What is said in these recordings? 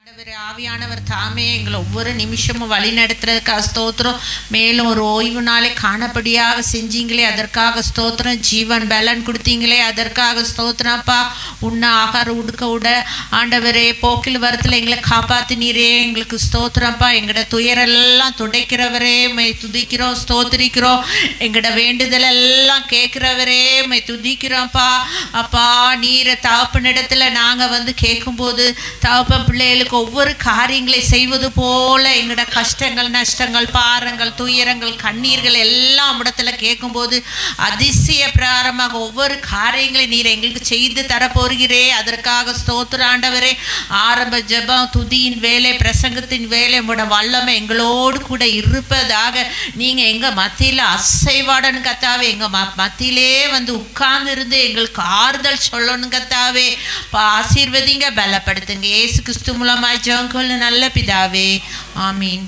ஆவியானவர் தாமே எங்களை ஒவ்வொரு நிமிஷமும் வழி நடத்துறதுக்காக ஸ்தோத்திரம். மேலும் ஒரு ஓய்வு நாளை காணப்படியாக செஞ்சீங்களே, அதற்காக ஸ்தோத்திரம். ஜீவன் பலன் கொடுத்தீங்களே, அதற்காக ஸ்தோத்திரம்ப்பா. உண்ண ஆகாரம் உடுக்க விட ஆண்டவரே, போக்கில் வரத்தில் எங்களை காப்பாத்தினீரே, எங்களுக்கு ஸ்தோத்திரம்ப்பா. எங்களோட துயரெல்லாம் துடைக்கிறவரே மை துதிக்கிறோம், ஸ்தோத்திரிக்கிறோம். எங்களோட வேண்டுதல் எல்லாம் கேட்கிறவரே மை துதிக்கிறோம்ப்பா. அப்பா, நீரை தகப்பனிடத்துல நாங்கள் வந்து கேட்கும்போது தகப்பன் பிள்ளைகளுக்கு ஒவ்வொரு காரியங்களை செய்வது போல எங்களோட கஷ்டங்கள், நஷ்டங்கள், பாரங்கள், துயரங்கள், கண்ணீர்கள் எல்லாம் இடத்துல கேட்கும்போது அதிசய பிரகாரமாக ஒவ்வொரு காரியங்களை நீர் எங்களுக்கு செய்து தரப்போகிறே, அதற்காக ஸ்தோத்திர ஆண்டவரே. ஆரம்ப ஜெபம், துதியின் வேலை, பிரசங்கத்தின் வேலை உங்களோட வல்லமை எங்களோடு கூட இருப்பதாக நீங்கள் எங்கள் மத்தியில் அசைவாடன்னு கத்தாவே, எங்கள் மத்தியிலே வந்து உட்கார்ந்து இருந்து எங்களுக்கு ஆறுதல் சொல்லணும் கத்தாவே. ஆசீர்வதிங்க, பலப்படுத்துங்க. இயேசு கிறிஸ்து மூலமாய் ஜெபம் நல்ல பிதாவே, ஆமீன்.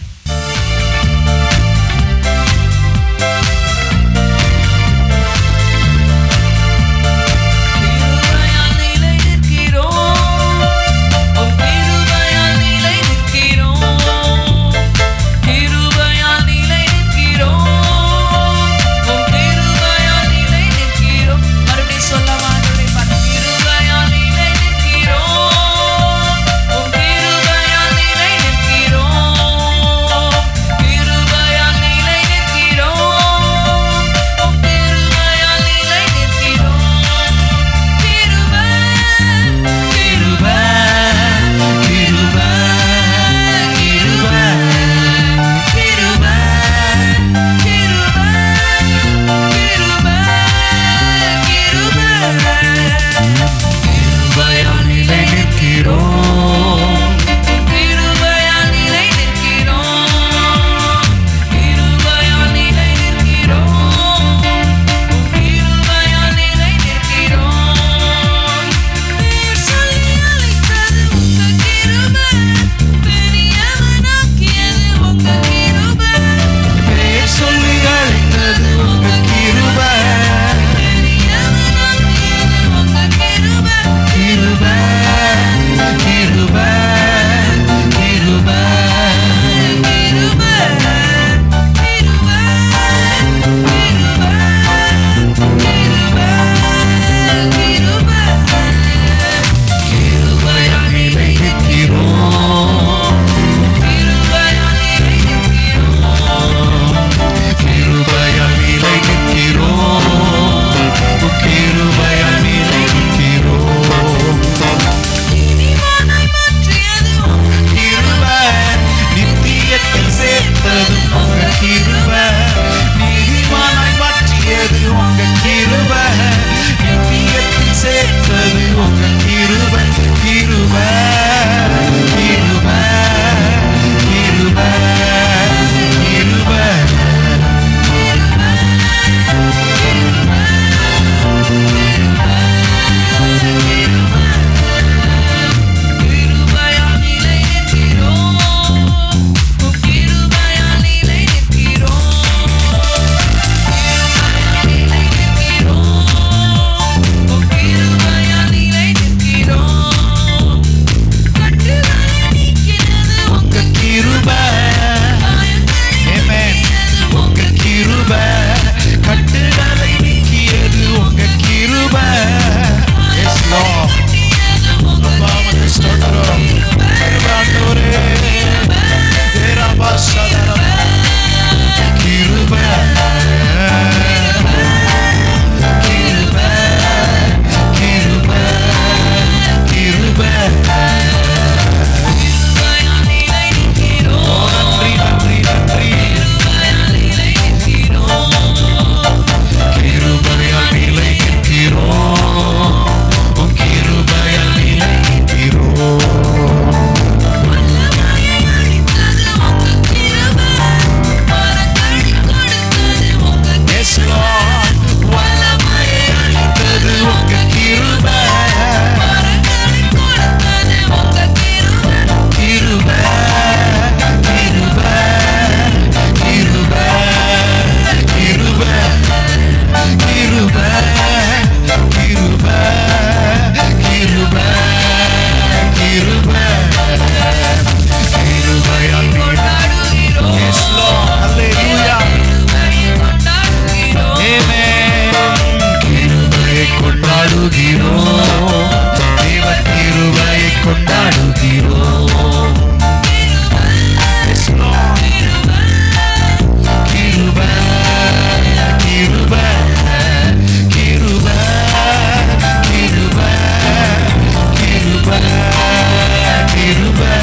கிருபை.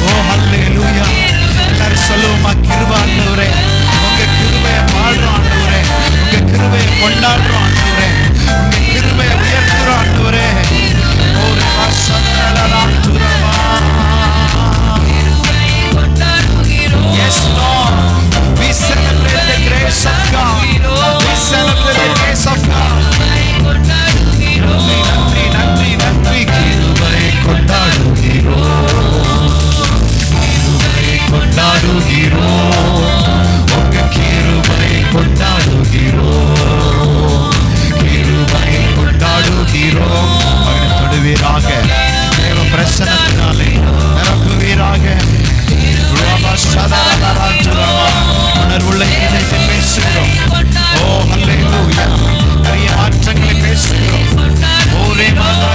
ஓ ஹல்லேலூயா. எல்லாரும் சொல்லுவோமா, கிருபை ஆண்டவரே, உங்க கிருபையை பாடுறோம் ஆண்டவரே, உங்க கிருபையை கொண்டாடுறோம் ஆண்டவரே, உங்க கிருபையை உயர்த்துறோம் ஆண்டவரே. ஒரு வாசனலராத்துரமா. Yes Lord, we celebrate the grace of God. We celebrate the grace of God. நன்றி நன்றி நன்றி நன்றி. கிருபை கொண்டாடுகிறோம், கிருபை கொண்டாடுகிறோம், உங்க கிருபை கொண்டாடுகிறோம், கிருபை கொண்டாடுகிறோம். மகிழ்ப்படுவீராக, தேவ பிரசன்னத்தினாலே நிரப்புவீராக. உணர்வுள்ள இதயத்தில் பேசுகிறோம். ஓ ஹல்லேலூயா. நிறைய மாற்றங்களை பேசுகிறோம். ஓரே மாதா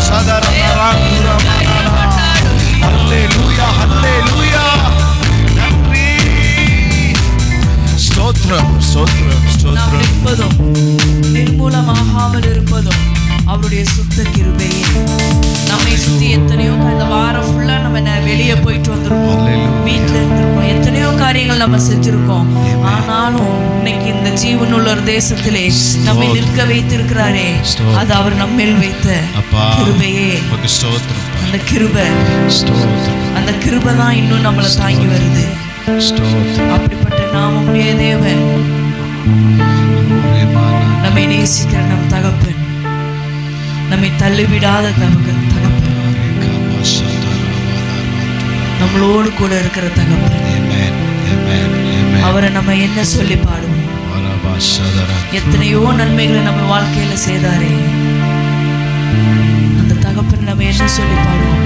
சதரமராகுரமனா. ஹல்லேலூயா ஹல்லேலூயா. நன்றி. ஸ்தோத்திரம் ஸ்தோத்திரம் ஸ்தோத்திரம். இருப்பதும் நிர்மூலமாகாமல் இருப்பதும் அவருடைய சுத்த கிருபையே. நம்மை சுத்தி எத்தனையோ இந்த வாரம் ஃபுல்லா நம்ம வெளியே போயிட்டு வந்திருக்கோம், வீட்டுல இருந்திருக்கோம், எத்தனையோ காரியங்கள் நம்ம செஞ்சிருக்கோம். ஆனாலும் இன்னைக்கு இந்த ஜீவனுள்ள ஒரு தேசத்திலே நம்மை நிற்க வைத்திருக்கிறாரே, அது அவர் நம்மேல் வைத்த கிருபையே. அந்த கிருபை, அந்த கிருபை தான் இன்னும் நம்மளை தாங்கி வருது. அப்படிப்பட்ட நாமமுடைய தேவன், நம்மை நேசிக்கிற நம் தகப்பன், நம்மை தள்ளிவிடாத தகப்பன், நம்மளோடு கூட இருக்கிற தகப்பன். அவரை நம்ம என்ன சொல்லி பாடுவோம்? எத்தனையோ நன்மைகளை நம்ம வாழ்க்கையில செய்தாரே, அந்த தகப்பன் நம்ம என்ன சொல்லி பாடுவோம்?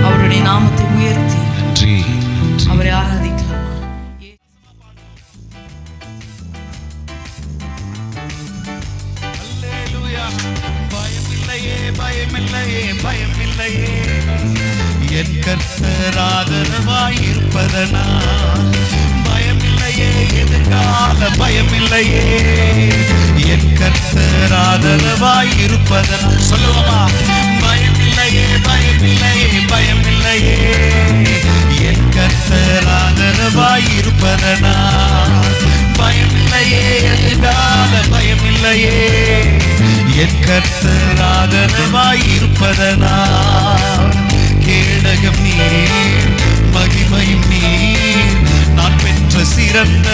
அவருடைய நாமத்தை உயர்த்தி அவரை ஆராதிக்கலாமா? பயமில்லையே பயமில்லையே, என் கர்த்தர் ஆதரவாயிருப்பதனால் பயமில்லையே, எதிர்கால பயமில்லையே, என் கர்த்தர் ஆதரவாயிருப்பதனால். சொல்லுவோமா, பயமில்லையே பயமில்லையே பயமில்லையே, என் கர்த்தர் ஆதரவாயிருப்பதனால் பயமில்லையே, எதிர்கால பயமில்லையே, என் கர்த்தர் ஆதரவாயிருப்பதனால். கேடகம் நீர், மகிமையும் நீர், நான் பெற்ற சிறந்த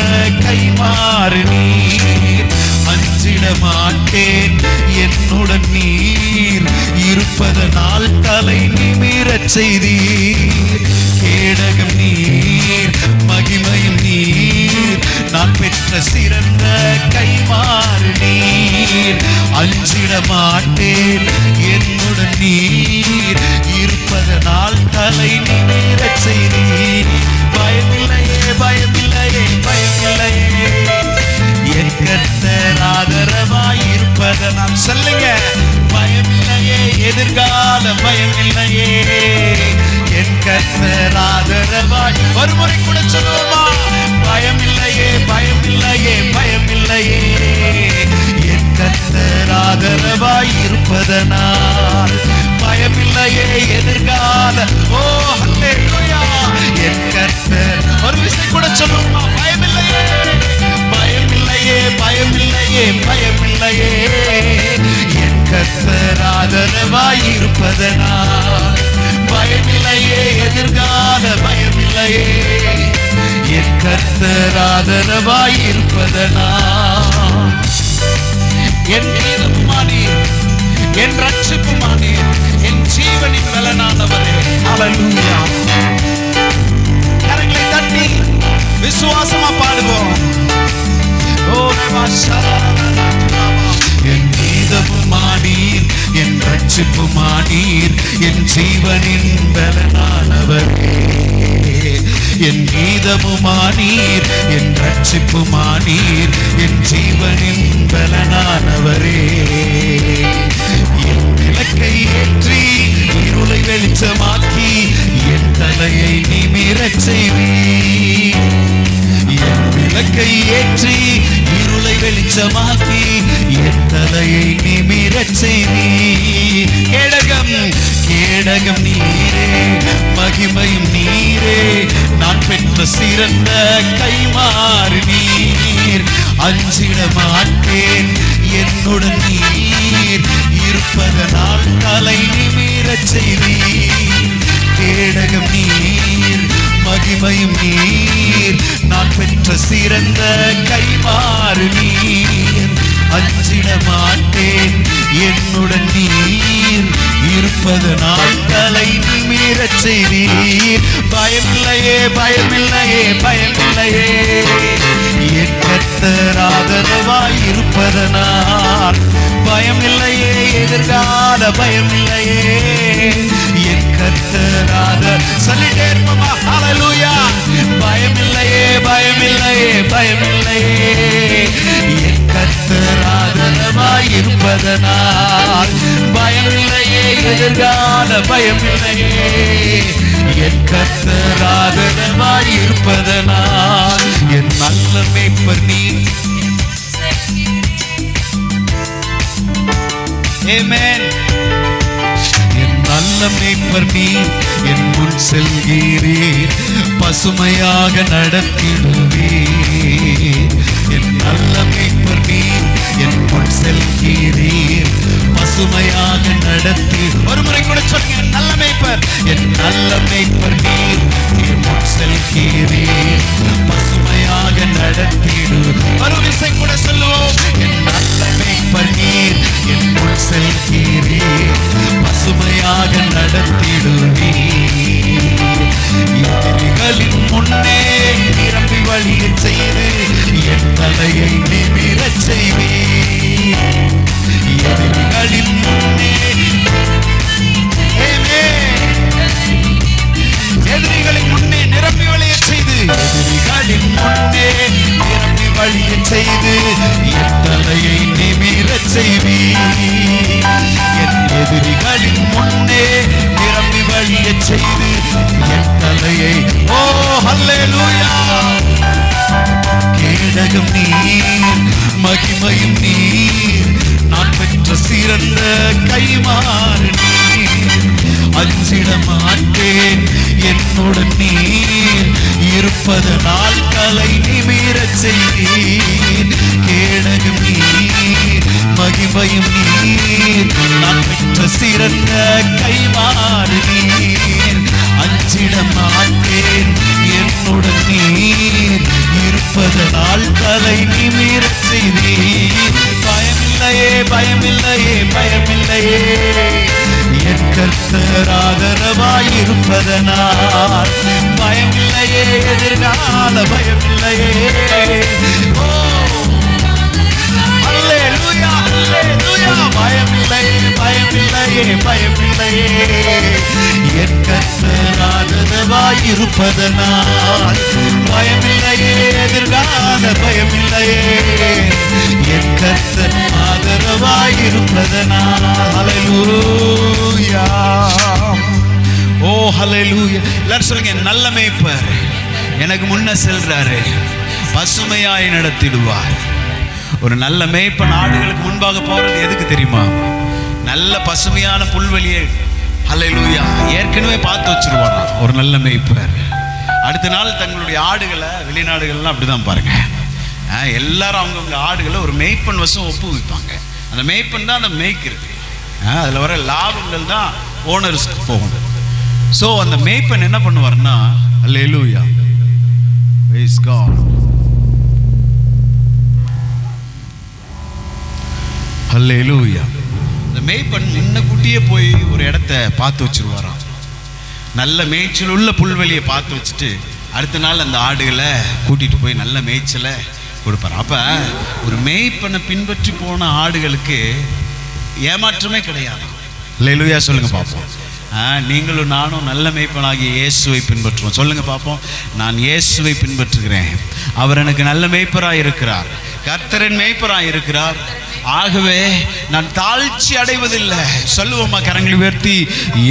கைமாறு நீர். அஞ்சிட மாட்டேன், என்னுடன் நீர் இருப்பதனால் தலை நிமிரச் செய்தீர். கேடகம் நீர், மகிமையும் நீர், நான் பெற்ற சிறந்த கைமாறு நீர். அஞ்சிட மாட்டேன், என்னுடன் நீர் இருப்பதனால் தலை நிமிரச் செய்தீர். பயமில்லையே பயமில்லையே பயமில்லையே, என் கர்த்தர் ஆதரவாயிருப்பதனால். சொல்லுங்க, பயமில்லையே, எதிர்கால பயமில்லையே, என் கர்த்தர் ஆதரவாய். ஒரு முறை கூட சொல்லுவோமா, பயமில்லையே பயமில்லையே பயமில்லையே, என் கர்த்தர் ஆதரவாயிருப்பதனால் பயமில்லையே, எதிர்கால. ஓ ஹல்லேலூயா. என் கர்த்தர். ஒரு விசை கூட சொல்லுவோமா, பயமில்லையே பயமில்லையே பயமில்லையே பயமில்லையே, என் கர்த்தர் ஆதரவாயிருப்பதனால் பயமில்லையே, எதிர்கால பயமில்லையே, என் கர்த்தர் ஆதரவாயிருப்பதனால். என் நீதிமானீர், என் ரட்சிப்புமானீர், என் ஜீவனின் பலனானவரே. ஹல்லேலூயா. கரங்களை தட்டி விசுவாசமா பாடுவோம். என் நீதிமானீர், என் ரட்சிப்புமானீர், என் ஜீவனின் பலனானவரே. என் நீதமுமானீர், என் ரட்சிப்புமானீர், என் ஜீவனின் பலனானவரே. என் விளக்கை ஏற்றி இருளை வெளிச்சமாக்கி, என் தலையை நிமிரச் செய்வீர். என் விளக்கை ஏற்றி இருளை வெளிச்சமாக்கி, என் தலையை நிமிரச் செய்தீர். கேடகம் நீரே, மகிமையும் நீரே, நான் பெற்ற சிறந்த கைமாறு நீர். அஞ்சிட மாட்டேன், என்னுடன் நீர் இருப்பதனால் தலை நிமிரச் செய்தீர். கேடகம் நீர், மகிமையும் நீர், நான் பெற்ற சிறந்த கைமாறு நீர். அஞ்சிட மாட்டேன், என்னுடன் நீர் இருப்பதனால் தலை நிமிரச் செய்தீர். பயமில்லையே, பயமில்லையே, பயமில்லையே, என் கர்த்தர் ஆதரவாய் இருப்பதனால். பயமில்லையே, எதிர்கால பயமில்லையே, என் கர்த்தர் சொல்லிட்டே இருப்போமா? ஹல்லேலூயா. பயமில்லையே, பயமில்லையே, பயமில்லையே, என் கர்த்தர் ஆதரவாய் இருப்பதனால். பயமில்லையே, எதிர்கால பயமில்லையே, என் கர்த்தர் ஆதரவாய் இருப்பதனால். என் நல்ல மேய்ப்பர் நீர். ஆமென். என் நல்ல மேய்ப்பர் நீர், என் முன் செல்கிறீர், பசுமையாக நடத்திடுவீர். என் நல்ல மேய்ப்பர் நீர், என் முன் செல்கிறீர், பசுமையாக நடத்திடு. ஒரு முறை கூட சொல்லுங்க, என் நல்ல மேய்ப்பர். என் நல்ல மேய்ப்பர் நீர், என் முன் செல்கிறீர், பசுமையாக நடத்திடு. ஒரு விசை கூட சொல்லுவோம். என் நல்ல மேய்ப்பர் நீர், என் முன் செல்கிறீர், பசுமையாக நடத்திடுவீர். எதிரிகளின் முன்னே நிரம்பி வழியச் செய்து என் தலையை நிமிரச் செய்வீர். எதிரிகளின் முன்னே, எதிரிகளின் முன்னே நிரம்பி வழியச் செய்து, எதிரிகளின் முன்னே நிரம்பி வழியச் செய்து என் தலையை நிமிரச் செய்வீர். என் எதிரிகளின் முன்னே நிரம்பி வழியச் செய்து என் தலையை. ஓ ஹல்லேலூயா. கேடகம் நீர், மகிமையும் நீர், நான் பெற்ற சிறந்த கைமாறு நீர். அஞ்சிட மாட்டேன், என்னுடன் நீர் இருப்பதனால் தலை நிமிரச் செய்தீர். கேடகம் நீர், மகிமையும் நீர், நான் பெற்ற சிறந்த கைமாறு நீர். அஞ்சிட மாட்டேன், என்னுடன் நீர் இருப்பதனால் தலை நிமிரச் செய்தீர். பயமில்லையே, பயமில்லையே, பயமில்லையே, என் கர்த்தர் ஆதரவாய் இருப்பதனால். பயமில்லையே, எதிர்கால பயமில்லையே. ஓ ஹல்லேலூயா, ஹல்லேலூயா. பயமில்லையே, பயமில்லையே, பயமில்லையே, என் கர்த்தர் ஆதரவாய் இருப்பதனால். பயமில்லையே, எதிர்கால பயமில்லையே, என் கர்த்தர் ஆதரவாய் இருப்பதனால். ஹல்லேலூயா. ஓ ஹல்லேலூயா. எல்லாரும் சொல்லுங்க, என் நல்ல மேய்ப்பர் எனக்கு முன்ன செல்றாரு, பசுமையாய் நடத்திடுவார். ஒரு நல்ல மேய்ப்பன் ஆடுகளுக்கு முன்பாக போறது எதுக்கு தெரியுமா? நல்ல பசுமையான புல்வெளியை ஹல்லேலூயா ஏற்கனவே பார்த்து வச்சிருவாங்க ஒரு நல்ல மேய்ப்பர். அடுத்த நாள் தங்களுடைய ஆடுகளை, வெளிநாடுகள்லாம் அப்படிதான் பாருங்க, எல்லாரும் அவங்கவுங்க ஆடுகளை ஒரு மேய்ப்பன் வசம் ஒப்பு வைப்பாங்க. அந்த மேய்ப்பன் தான் அந்த மேய்க்கிறது. அதில் வர லாபங்கள் தான் ஓனர்ஸ்க்கு போகும். ஸோ அந்த மேய்ப்பன் என்ன பண்ணுவார்னா, ஹல்லேலூயா, praise God, ஹல்லேலூயா. இந்த மேய்ப்பன் முன்னக்கூட்டியே போய் ஒரு இடத்த பார்த்து வச்சிருவாராம். நல்ல மேய்ச்சல் உள்ள புல்வெளியை பார்த்து வச்சுட்டு அடுத்த நாள் அந்த ஆடுகளை கூட்டிட்டு போய் நல்ல மேய்ச்சலை கொடுப்பார். அப்போ ஒரு மேய்ப்பனை பின்பற்றி போன ஆடுகளுக்கு ஏமாற்றமே கிடையாது. ஹல்லேலூயா சொல்லுங்க பார்ப்போம். நீங்களும் நானும் நல்ல மேய்ப்பனாகிய இயேசுவை பின்பற்றுவோம். சொல்லுங்க பார்ப்போம். நான் இயேசுவை பின்பற்றுகிறேன், அவர் எனக்கு நல்ல மேய்ப்பராய் இருக்கிறார், கர்த்தரின் மேய்ப்பராய் இருக்கிறார். ஆகவே நான் தாழ்ச்சி அடைவதில்லை. சொல்லுவோமா கரங்களை உயர்த்தி,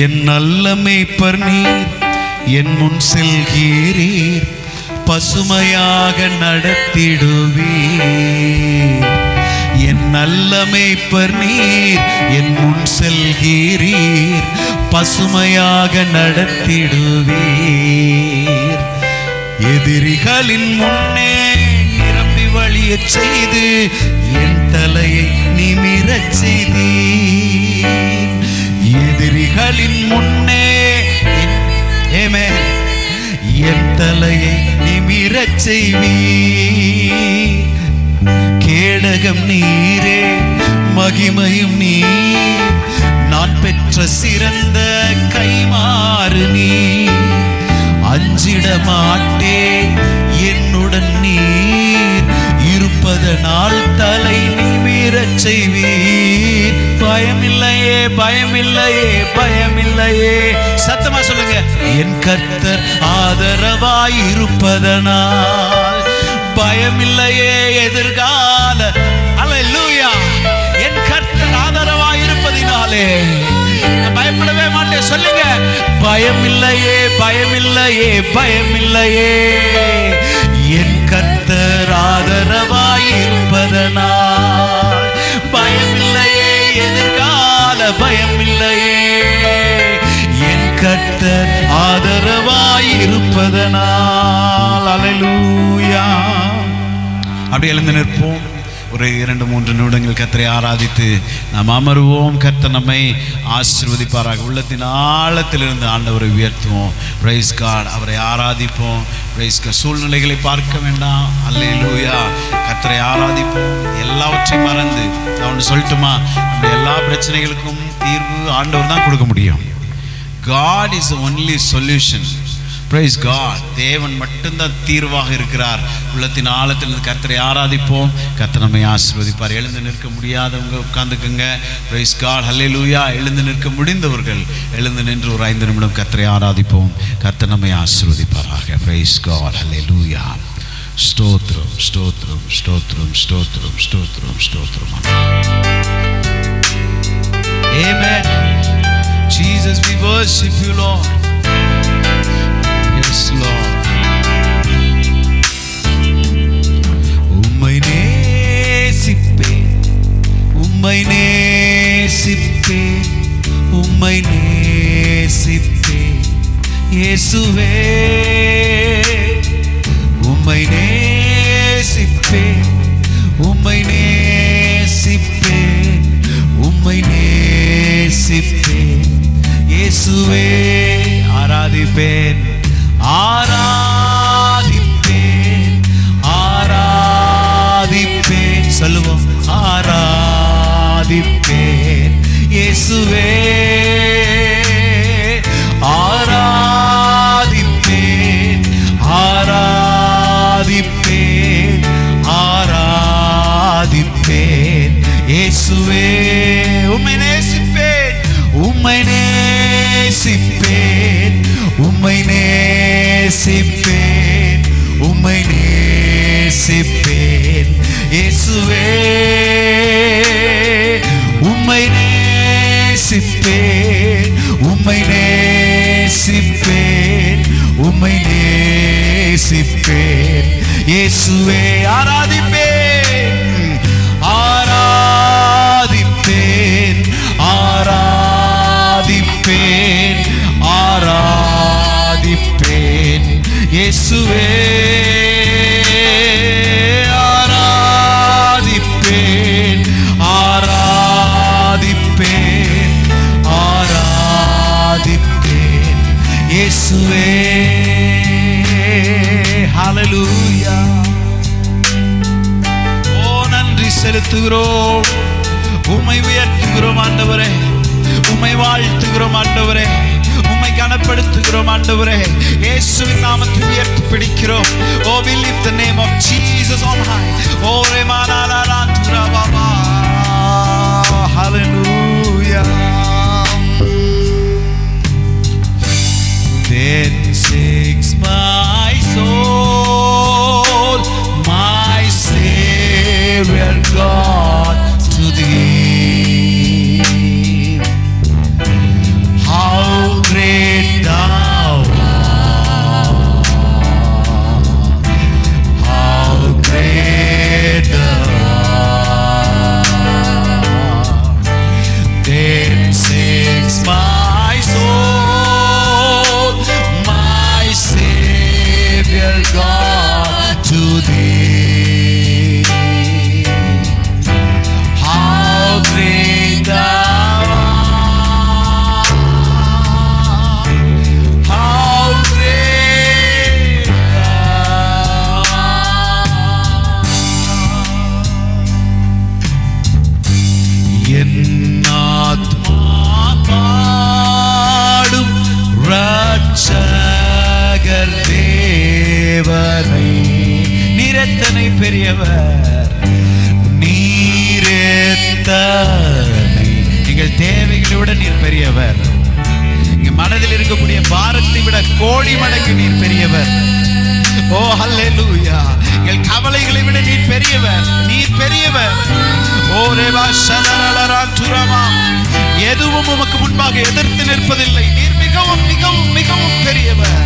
என் நல்ல மேய்ப்பர் நீர், என் முன் என் நல்ல மேய்ப்பர் நீர், என் முன் செல்கிறீர், பசுமையாக நடத்திடுவீர். எதிரிகளின் முன்னே நிரம்பி வழியச் செய்து என் தலையை நிமிரச் செய்தீர். எதிரிகளின் முன்னே என் தலையை நிமிரச் செய்வீர். கேடகம் நீரே, மகிமையும் நீர், நான் பெற்ற சிறந்த கைமாறு நீர். அஞ்சிட மாட்டேன், என்னுடன் நீர் இருப்பதனால் தலை நிமிரச் செய்வீர். பயமில்லையே, பயமில்லையே, பயமில்லையே. சத்தமா சொல்லுங்க. என் கர்த்தர் ஆதரவாய் இருப்பதனால் பயமில்லையே. எதிர்கால அல்லேலூயா. என் கர்த்தர் ஆதரவாய் இருப்பதினாலே பயப்படவே மாட்டேன். சொல்லுங்க. பயமில்லையே, பயமில்லையே, பயமில்லையே. என் கர்த்தர் ஆதரவாய் இருப்பதனால் பயமில்லையே. எதிர்கால பயமில்லையே. என் கர்த்தர் ஆதரவாய் இருப்பதனால். அல்லேலூயா. அப்படி எழுந்து நிற்போம். ஒரு 2-3 நிமிடங்கள் கர்த்தரை ஆராதித்து நாம் அமருவோம். கர்த்தர் நம்மை ஆசீர்வதிப்பாராக. உள்ளத்தின் ஆழத்திலிருந்து ஆண்டவரை உயர்த்துவோம். Praise God. அவரை ஆராதிப்போம். Praise God. சூழ்நிலைகளை பார்க்க வேண்டாம். அல்லேலூயா. கர்த்தரை ஆராதிப்போம். எல்லாவற்றையும் மறந்து நான் ஒன்று சொல்லட்டுமா, நம்ம எல்லா பிரச்சனைகளுக்கும் தீர்வு ஆண்டவர் தான் கொடுக்க முடியும். God is the only solution. Praise God. தேவன் மட்டும்தான் தீர்வாக இருக்கிறார். உள்ளத்தின் ஆழத்திலிருந்து கர்த்தரை ஆராதிப்போம். கர்த்தர் நம்மை ஆசீர்வதிப்பார். எழுந்து நிற்க முடியாதவங்க உட்கார்ந்துக்குங்க. Praise God. ஹல்லேலூயா. எழுந்து நிற்க முடிந்தவர்கள் எழுந்து நின்று ஒரு 5 நிமிடம் கர்த்தரை ஆராதிப்போம். கர்த்தர் நம்மை ஆசீர்வதிப்பாராக. Praise God. ஹல்லேலூயா. ஸ்தோத்திரம், ஸ்தோத்திரம், ஸ்தோத்திரம், ஸ்தோத்திரம், ஸ்தோத்திரம், ஸ்தோத்திரம். Amen. Jesus, we worship you, Lord. Yes, Lord. உம்மை நேசிப்பேன், உம்மை நேசிப்பேன், உம்மை நேசிப்பேன் இயேசுவே. உம்மை நேசிப்பேன், உம்மை நேசிப்பேன், உம்மை நேசிப்பேன் இயேசுவே. ஆராதிப்பேன், ஆராதிப்பேன், ஆராதிப்பேன். சொல்லுவோம். ஆராதிப்பேன் இயேசுவே. ஆராதிப்பேன், ஆராதிப்பேன், ஆராதிப்பேன் இயேசுவே. உம்மை நேசிப்பேன், உம்மை நேசிப்பேன், உம்மை நேசிப்பேன், உம்மை நேசிப்பேன் இயேசுவே. உம்மை நேசிப்பேன், உம்மை நேசிப்பேன், உம்மை நேசிப்பேன் இயேசுவே. ஆராதிப்பேன், ஆராதிப்பேன், ஆராதிப்பேன், ஆராதிப்பேன் இயேசுவே. ஆராதிப்பேன், ஆராதிப்பேன், ஆராதிப்பேன் இயேசுவே. ஹல்லேலூயா. ஓ நன்றி செலுத்துகிறோம். உம்மை உயர்த்துகிறோம் ஆண்டவரே. உம்மை வாழ்த்துகிறோம் ஆண்டவரே. உம்மை கனப்படுத்துகிறோம் ஆண்டவரே. இயேசுவின் நாமத்தை உயர்த்தி பிடிக்கிறோம். Oh, we lift the name of Jesus on high. Oh, remanalarantura baba. Hallelujah. Then sings my soul, my Savior God, to Thee. How great Thou art! How great Thou art! எத்தனை பெரியவர், நீர் எத்தனை, எங்கள் தேவைகளை விட நீர் பெரியவர். எங்கள் மனதில் இருக்கக்கூடிய பாரத்தை விட கோடி மடங்கு நீர் பெரியவர். ஓ ஹல்லேலூயா. எங்கள் கவலைகளை விட நீர் பெரியவர், நீர் பெரியவர். ஓ ரேவா ஷதரலரா துரமா, எதுவும் உமக்கு முன்பாக எதிர்த்து நிற்பதில்லை. நீர் மிகவும் மிகவும் மிகவும் பெரியவர்.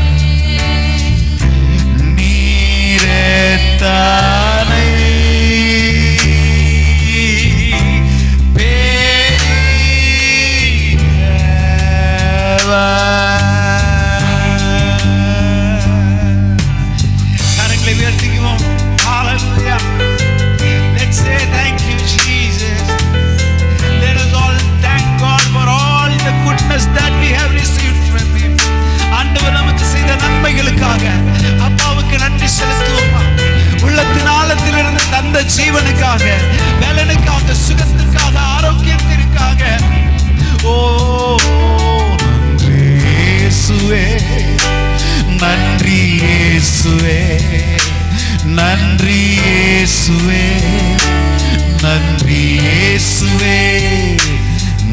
நீர் எத்தனை கரங்களை உயர்த்திக்குவோம். Hallelujah. Let's say thank you Jesus. Let us all thank God for all the goodness that we have received from him. ஆண்டவர் நமக்கு செய்த நன்மைகளுக்காக அப்பாவுக்கு நன்றி செலுத்துவோமா? உள்ளத்தின் ஆழத்திலிருந்து தந்த ஜீவனுக்காக, பலனுக்காக, சுகத்திற்காக, ஆரோக்கியத்திற்காக. ஓ இயேசுவே, நன்றி இயேசுவே, நன்றி இயேசுவே, நன்றி இயேசுவே,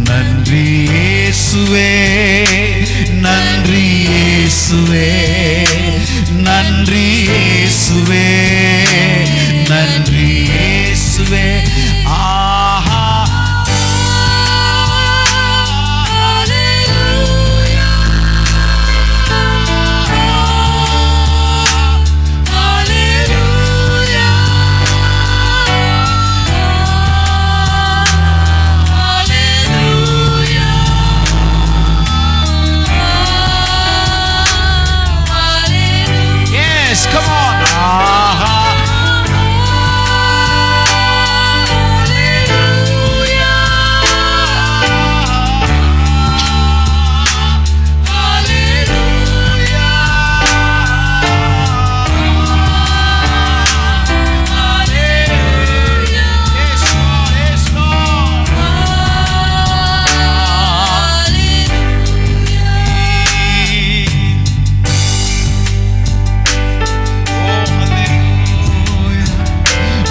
நன்றி இயேசுவே, நன்றி இயேசுவே, நன்றி இயேசுவே, நன்றி இயேசுவே. ஆஹா come on.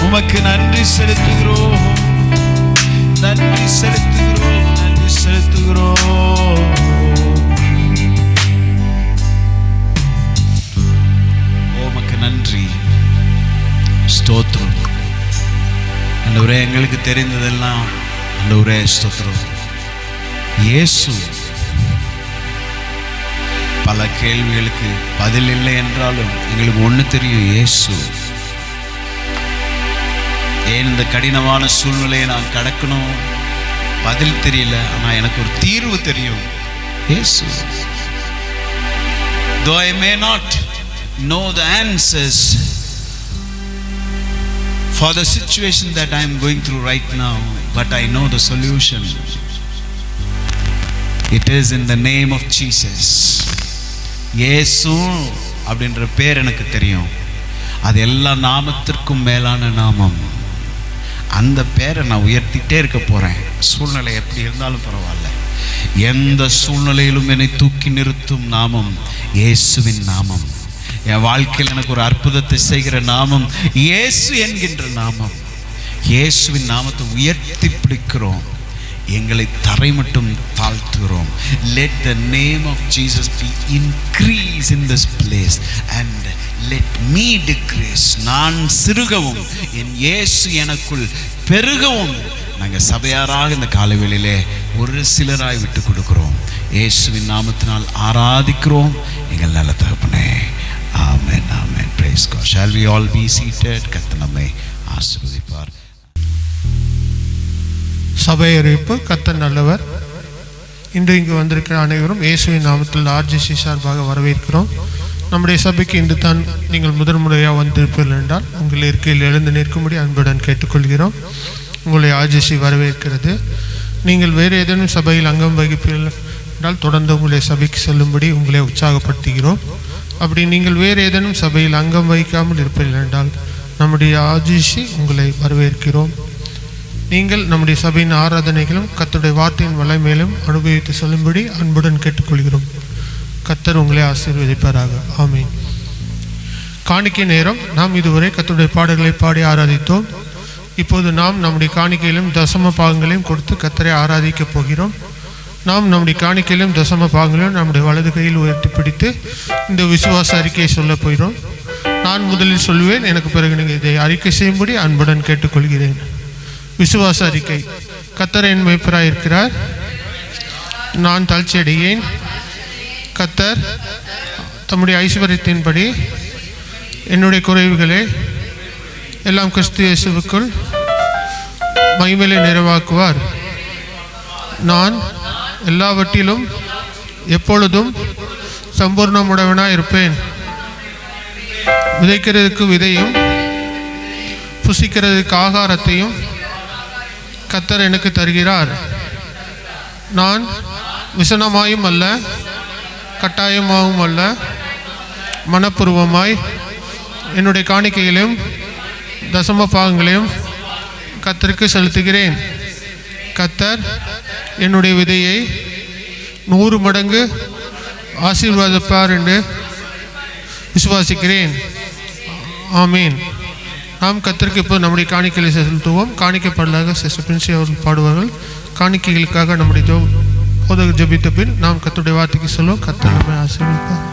உமக்கு நன்றி செலுத்துகிறோம், நன்றி செலுத்துகிறோம், நன்றி செலுத்துகிறோம். உமக்கு நன்றி, ஸ்தோத்திரம். ஆண்டவரே, எங்களுக்கு தெரிந்ததெல்லாம் ஆண்டவரே ஸ்தோத்திரம். இயேசு பல கேள்விகளுக்கு பதில் இல்லை என்றாலும் எங்களுக்கு ஒன்று தெரியும், இயேசு. ஏன் இந்த கடினமான சூழ்நிலையை நான் கடக்கணும், பதில் தெரியல, ஆனால் எனக்கு ஒரு தீர்வு தெரியும், இயேசு. Though I may not know the answers for the situation that I am going through right now, but I know the solution. It is in the name of Jesus. இயேசு அப்படின்ற பேர் எனக்கு தெரியும். அது எல்லா நாமத்திற்கும் மேலான நாமம். அந்த பேரை நான் உயர்த்திட்டே இருக்க போகிறேன். சூழ்நிலை எப்படி இருந்தாலும் பரவாயில்ல, எந்த சூழ்நிலையிலும் என்னை தூக்கி நிறுத்தும் நாமம் இயேசுவின் நாமம். என் வாழ்க்கையில் எனக்கு ஒரு அற்புதத்தை செய்கிற நாமம் இயேசு என்கின்ற நாமம். இயேசுவின் நாமத்தை உயர்த்தி பிடிக்கிறோம், எங்களை தரை மட்டும் தாழ்த்துகிறோம். Let the name of Jesus be increase in this place and let me decrease. நான் சிறுகவும் என் இயேசு எனக்குள் பெருகவும். நாங்கள் சபையாராக இந்த காலவேளையிலே ஒரு சிலராய் விட்டு கொடுக்கிறோம். இயேசுவின் நாமத்தினால் ஆராதிக்கிறோம் எங்கள் நல்ல தகப்பனே. ஆமென், ஆமென். Praise God. Shall we all be seated? கர்த்தர் நம்மை ஆசீர்வதிப்பார். சபை அறிவிப்பு. கர்த்தர் நல்லவர். இன்று இங்கு வந்திருக்கிற அனைவரும் இயேசுவின் நாமத்தில் ஆர்ஜிசி சார்பாக வரவேற்கிறோம். நம்முடைய சபைக்கு இன்று தான் நீங்கள் முதன் முறையாக வந்திருப்பீர்கள் என்றால் உங்கள் இருக்கையில் எழுந்து நிற்கும்படி அன்புடன் கேட்டுக்கொள்கிறோம். உங்களை ஆர்ஜிசி வரவேற்கிறது. நீங்கள் வேறு ஏதேனும் சபையில் அங்கம் வகிப்பீர்கள் என்றால் தொடர்ந்து உங்களுடைய சபைக்கு செல்லும்படி உங்களை உற்சாகப்படுத்துகிறோம். அப்படி நீங்கள் வேறு ஏதேனும் சபையில் அங்கம் வகிக்காமல் இருப்பீர்கள் என்றால் நம்முடைய ஆர்ஜிசி உங்களை வரவேற்கிறோம். நீங்கள் நம்முடைய சபையின் ஆராதனைகளும் கர்த்தருடைய வார்த்தையின் வல்லமையிலும் அனுபவித்து செல்லும்படி அன்புடன் கேட்டுக்கொள்கிறோம். கர்த்தர் உங்களை ஆசீர்வதிப்பாராக. ஆமென். காணிக்கை நேரம். நாம் இதுவரை கர்த்தருடைய பாடல்களை பாடி ஆராதித்தோம். இப்போது நாம் நம்முடைய காணிக்கையிலும் தசம பாகங்களையும் கொடுத்து கர்த்தரை ஆராதிக்கப் போகிறோம். நாம் நம்முடைய காணிக்கையிலும் தசம பாகங்களையும் நம்முடைய வலது கையில் உயர்த்தி பிடித்து இந்த விசுவாச அறிக்கையை சொல்ல போகிறோம். நான் முதலில் சொல்லுவேன், எனக்கு பிறகு நீங்கள் இதை அறிக்கை செய்யும்படி அன்புடன் கேட்டுக்கொள்கிறேன். விசுவாச அறிக்கை. கர்த்தர் என் மேய்ப்பராய் இருக்கிறார், நான் தாழ்ச்சி அடையேன். கர்த்தர் தம்முடைய ஐஸ்வர்யத்தின்படி என்னுடைய குறைவுகளை எல்லாம் கிறிஸ்து இயேசுவுக்குள் மகிமையிலே நிறைவாக்குவார். நான் எல்லாவற்றிலும் எப்பொழுதும் சம்பூர்ணமுடையவனாய் இருப்பேன். விதைக்கிறதுக்கு விதையும் புசிக்கிறதுக்கு ஆகாரத்தையும் கர்த்தர் எனக்கு தருகிறார். நான் விசனமாயும் அல்ல, கட்டாயமாகவும் அல்ல, மனப்பூர்வமாய் என்னுடைய காணிக்கைகளையும் தசம பாகங்களையும் கர்த்தருக்கு செலுத்துகிறேன். கர்த்தர் என்னுடைய விதையை 100 மடங்கு ஆசீர்வாதிப்பார் என்று விசுவாசிக்கிறேன். ஆமீன். நாம் கர்த்தருக்கு இப்போ நம்முடைய காணிக்கைகளை செலுத்துவோம். காணிக்கைப்படலாக சிஸ்டர் பிரின்சி அவர்கள் பாடுவார்கள். காணிக்கைகளுக்காக நம்முடைய போதகர் ஜெபித்த பின் நாம் கர்த்தருடைய வார்த்தைக்கு சொல்லுவோம். கர்த்தர் நம்மை ஆசீர்வதிப்பார்.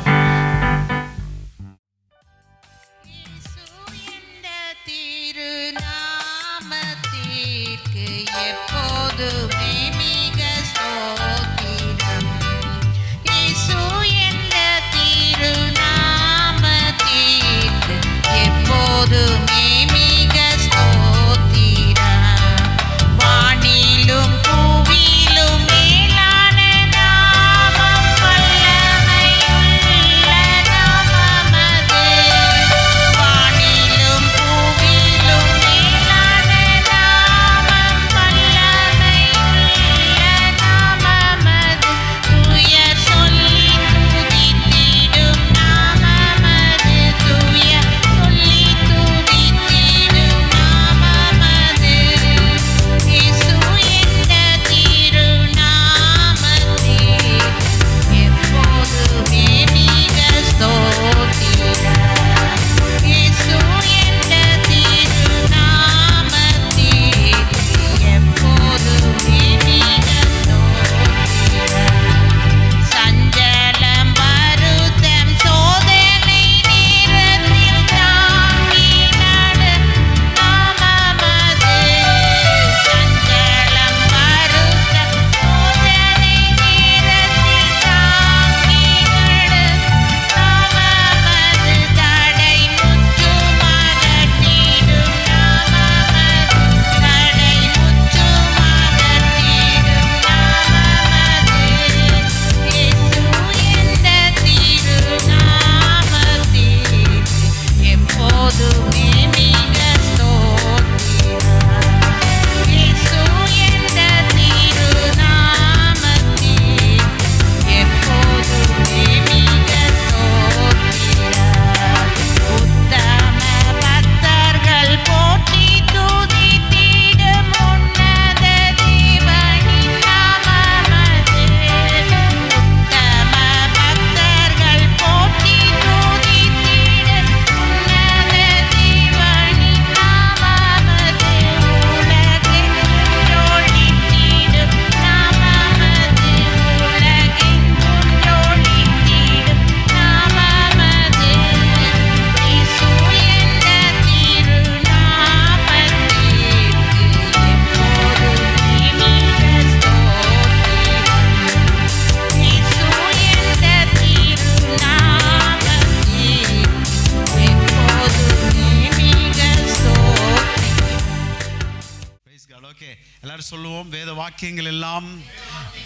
சொல்லுவோம். வேத வாக்கியங்கள் எல்லாம்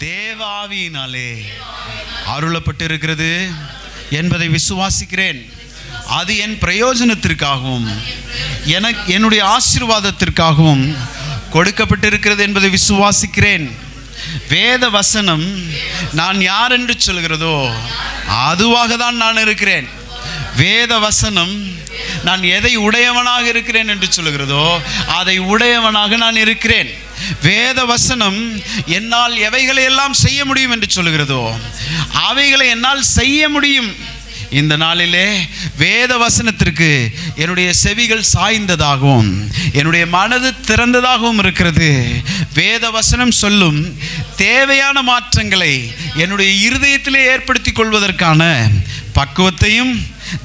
தேவாவியினாலே அருளப்பட்டிருக்கிறது என்பதை விசுவாசிக்கிறேன். அது என் பிரயோஜனத்திற்காகவும் என்னுடைய ஆசீர்வாதத்திற்காகவும் கொடுக்கப்பட்டிருக்கிறது என்பதை விசுவாசிக்கிறேன். வேத வசனம் நான் யார் என்று சொல்கிறதோ அதுவாக தான் நான் இருக்கிறேன். வேத வசனம் நான் எதை உடையவனாக இருக்கிறேன் என்று சொல்கிறதோ அதை உடையவனாக நான் இருக்கிறேன். வேத வசனம் என்னால் எவைகளை எல்லாம் செய்ய முடியும் என்று சொல்கிறதோ அவைகளை என்னால் செய்ய முடியும். இந்த நாளிலே வேத வசனத்திற்கு வசனத்திற்கு என்னுடைய செவிகள் சாய்ந்ததாகவும் என்னுடைய மனது திறந்ததாகவும் இருக்கிறது. வேத வசனம் சொல்லும் தேவையான மாற்றங்களை என்னுடைய இருதயத்திலே ஏற்படுத்திக் கொள்வதற்கான பக்குவத்தையும்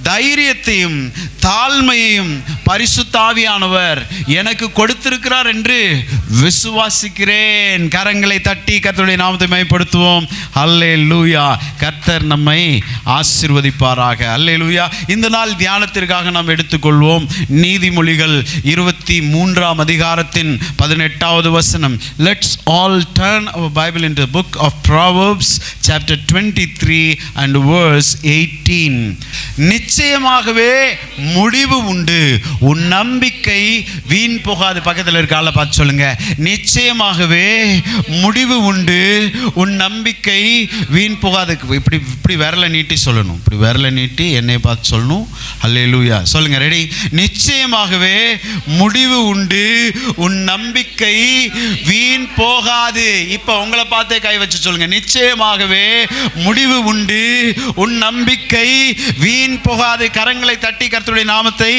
தைரியத்தையும் தாழ்மையையும் பரிசுத்த ஆவியானவர் எனக்கு கொடுத்திருக்கிறார் என்று விசுவாசிக்கிறேன். கரங்களை தட்டி கர்த்தருடைய நாமத்தை மகிமைப்படுத்துவோம். அல்லேலூயா. கர்த்தர் நம்மை ஆசீர்வதிப்பாராக. அல்லேலூயா. இந்த நாள் தியானத்திற்காக நாம் எடுத்துக்கொள்வோம் நீதிமொழிகள் 23ஆம் அதிகாரத்தின் 18வது வசனம். Let's all turn our Bible into the book of Proverbs chapter 23 and verse 18. நிச்சயமாகவே முடிவு உண்டு, உன் நம்பிக்கை வீண் போகாது. பக்கத்தில் இருக்க ஆளை பார்த்து சொல்லுங்க, நிச்சயமாகவே முடிவு உண்டு, உன் நம்பிக்கை வீண் போகாது. இப்படி விரலை நீட்டி சொல்லணும், இப்படி விரலை நீட்டி என்னை பார்த்து சொல்லணும். அல்லேலூயா. சொல்லுங்க, ரெடி? நிச்சயமாகவே முடிவு உண்டு, உன் நம்பிக்கை வீண் போகாது. இப்போ உங்களை பார்த்தே கை வச்சு சொல்லுங்க, நிச்சயமாகவே முடிவு உண்டு, உன் நம்பிக்கை வீண் போகாது. கரங்களை தட்டி கர்த்தருடைய நாமத்தை